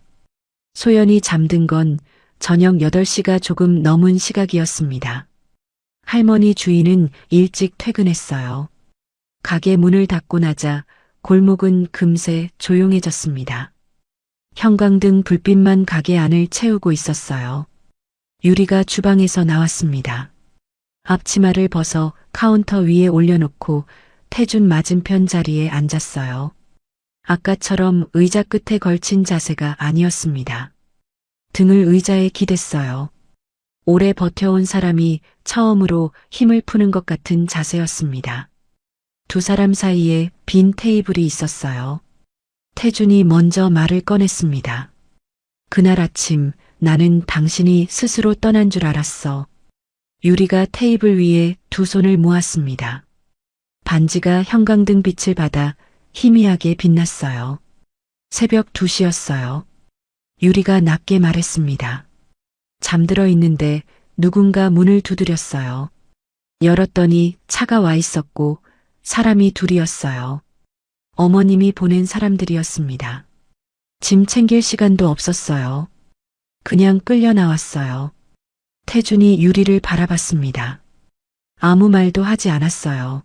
소연이 잠든 건 저녁 8시가 조금 넘은 시각이었습니다. 할머니 주인은 일찍 퇴근했어요. 가게 문을 닫고 나자 골목은 금세 조용해졌습니다. 형광등 불빛만 가게 안을 채우고 있었어요. 유리가 주방에서 나왔습니다. 앞치마를 벗어 카운터 위에 올려놓고 태준 맞은편 자리에 앉았어요. 아까처럼 의자 끝에 걸친 자세가 아니었습니다. 등을 의자에 기댔어요. 오래 버텨온 사람이 처음으로 힘을 푸는 것 같은 자세였습니다. 두 사람 사이에 빈 테이블이 있었어요. 태준이 먼저 말을 꺼냈습니다. 그날 아침 나는 당신이 스스로 떠난 줄 알았어. 유리가 테이블 위에 두 손을 모았습니다. 반지가 형광등 빛을 받아 희미하게 빛났어요. 새벽 2시였어요. 유리가 낮게 말했습니다. 잠들어 있는데 누군가 문을 두드렸어요. 열었더니 차가 와 있었고 사람이 둘이었어요. 어머님이 보낸 사람들이었습니다. 짐 챙길 시간도 없었어요. 그냥 끌려 나왔어요. 태준이 유리를 바라봤습니다. 아무 말도 하지 않았어요.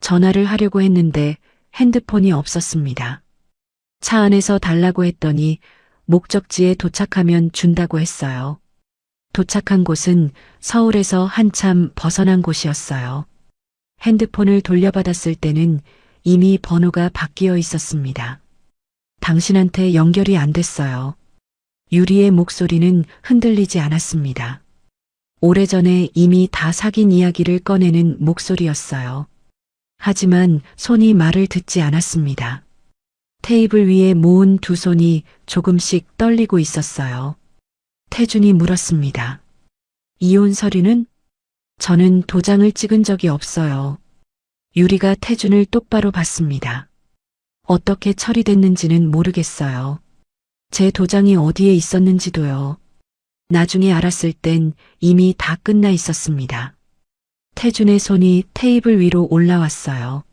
전화를 하려고 했는데 핸드폰이 없었습니다. 차 안에서 달라고 했더니 목적지에 도착하면 준다고 했어요. 도착한 곳은 서울에서 한참 벗어난 곳이었어요. 핸드폰을 돌려받았을 때는 이미 번호가 바뀌어 있었습니다. 당신한테 연결이 안 됐어요. 유리의 목소리는 흔들리지 않았습니다. 오래전에 이미 다 사귄 이야기를 꺼내는 목소리였어요. 하지만 손이 말을 듣지 않았습니다. 테이블 위에 모은 두 손이 조금씩 떨리고 있었어요. 태준이 물었습니다. 이혼 서류는? 저는 도장을 찍은 적이 없어요. 유리가 태준을 똑바로 봤습니다. 어떻게 처리됐는지는 모르겠어요. 제 도장이 어디에 있었는지도요. 나중에 알았을 땐 이미 다 끝나 있었습니다. 태준의 손이 테이블 위로 올라왔어요.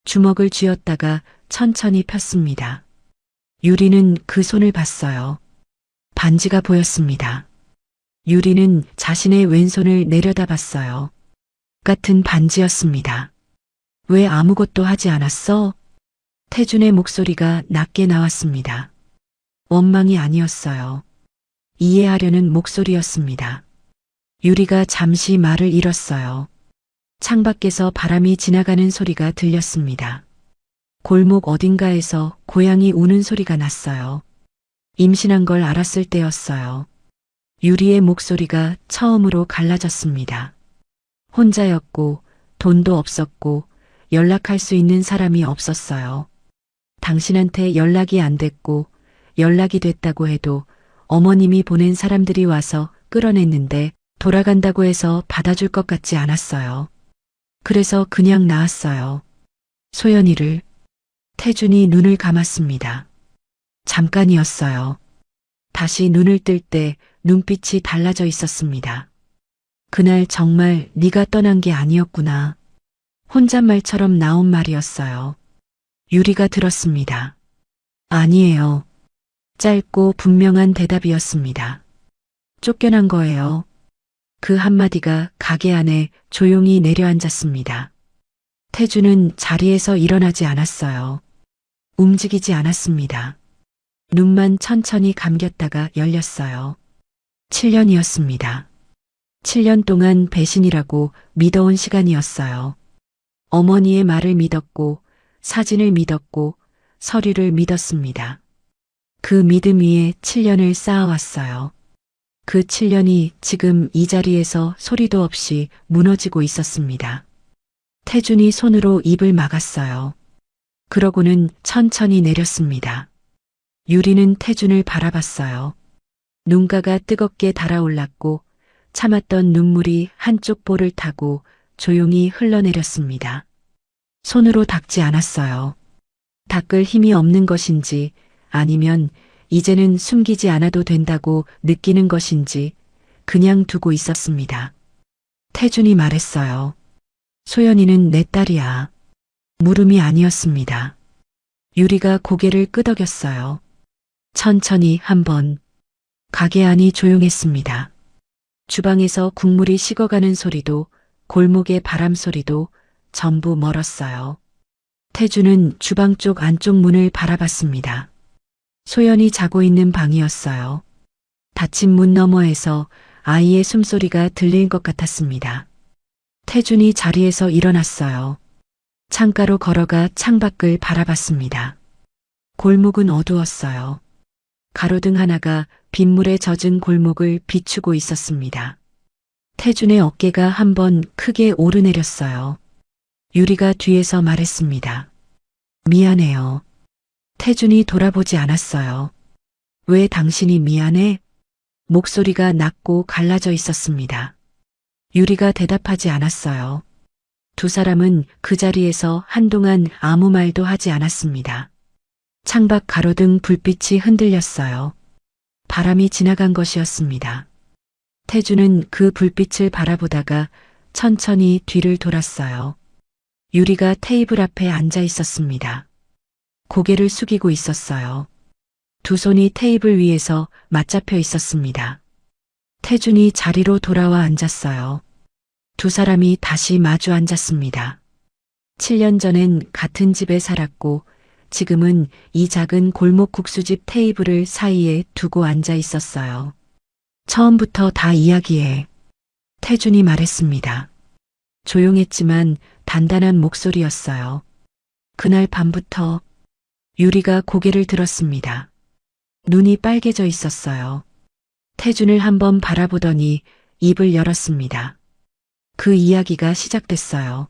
주먹을 쥐었다가 천천히 폈습니다. 유리는 그 손을 봤어요. 반지가 보였습니다. 유리는 자신의 왼손을 내려다봤어요. 같은 반지였습니다. 왜 아무것도 하지 않았어? 태준의 목소리가 낮게 나왔습니다. 원망이 아니었어요. 이해하려는 목소리였습니다. 유리가 잠시 말을 잃었어요. 창밖에서 바람이 지나가는 소리가 들렸습니다. 골목 어딘가에서 고양이 우는 소리가 났어요. 임신한 걸 알았을 때였어요. 유리의 목소리가 처음으로 갈라졌습니다. 혼자였고 돈도 없었고 연락할 수 있는 사람이 없었어요. 당신한테 연락이 안 됐고 연락이 됐다고 해도 어머님이 보낸 사람들이 와서 끌어냈는데 돌아간다고 해서 받아줄 것 같지 않았어요. 그래서 그냥 나왔어요. 소연이를. 태준이 눈을 감았습니다. 잠깐이었어요. 다시 눈을 뜰 때 눈빛이 달라져 있었습니다. 그날 정말 네가 떠난 게 아니었구나. 혼잣말처럼 나온 말이었어요. 유리가 들었습니다. 아니에요. 짧고 분명한 대답이었습니다. 쫓겨난 거예요. 그 한마디가 가게 안에 조용히 내려앉았습니다. 태주는 자리에서 일어나지 않았어요. 움직이지 않았습니다. 눈만 천천히 감겼다가 열렸어요. 7년이었습니다. 7년 동안 배신이라고 믿어온 시간이었어요. 어머니의 말을 믿었고, 사진을 믿었고, 서류를 믿었습니다. 그 믿음 위에 7년을 쌓아왔어요. 그 7년이 지금 이 자리에서 소리도 없이 무너지고 있었습니다. 태준이 손으로 입을 막았어요. 그러고는 천천히 내렸습니다. 유리는 태준을 바라봤어요. 눈가가 뜨겁게 달아올랐고 참았던 눈물이 한쪽 볼을 타고 조용히 흘러내렸습니다. 손으로 닦지 않았어요. 닦을 힘이 없는 것인지 아니면 이제는 숨기지 않아도 된다고 느끼는 것인지 그냥 두고 있었습니다. 태준이 말했어요. 소연이는 내 딸이야. 물음이 아니었습니다. 유리가 고개를 끄덕였어요. 천천히 한번. 가게 안이 조용했습니다. 주방에서 국물이 식어가는 소리도 골목의 바람 소리도 전부 멀었어요. 태주는 주방 쪽 안쪽 문을 바라봤습니다. 소연이 자고 있는 방이었어요. 닫힌 문 너머에서 아이의 숨소리가 들릴 것 같았습니다. 태준이 자리에서 일어났어요. 창가로 걸어가 창밖을 바라봤습니다. 골목은 어두웠어요. 가로등 하나가 빗물에 젖은 골목을 비추고 있었습니다. 태준의 어깨가 한번 크게 오르내렸어요. 유리가 뒤에서 말했습니다. 미안해요. 태준이 돌아보지 않았어요. 왜 당신이 미안해? 목소리가 낮고 갈라져 있었습니다. 유리가 대답하지 않았어요. 두 사람은 그 자리에서 한동안 아무 말도 하지 않았습니다. 창밖 가로등 불빛이 흔들렸어요. 바람이 지나간 것이었습니다. 태주는 그 불빛을 바라보다가 천천히 뒤를 돌았어요. 유리가 테이블 앞에 앉아 있었습니다. 고개를 숙이고 있었어요. 두 손이 테이블 위에서 맞잡혀 있었습니다. 태준이 자리로 돌아와 앉았어요. 두 사람이 다시 마주 앉았습니다. 7년 전엔 같은 집에 살았고 지금은 이 작은 골목 국수집 테이블을 사이에 두고 앉아 있었어요. 처음부터 다 이야기해. 태준이 말했습니다. 조용했지만 단단한 목소리였어요. 그날 밤부터 유리가 고개를 들었습니다. 눈이 빨개져 있었어요. 태준을 한번 바라보더니 입을 열었습니다. 그 이야기가 시작됐어요.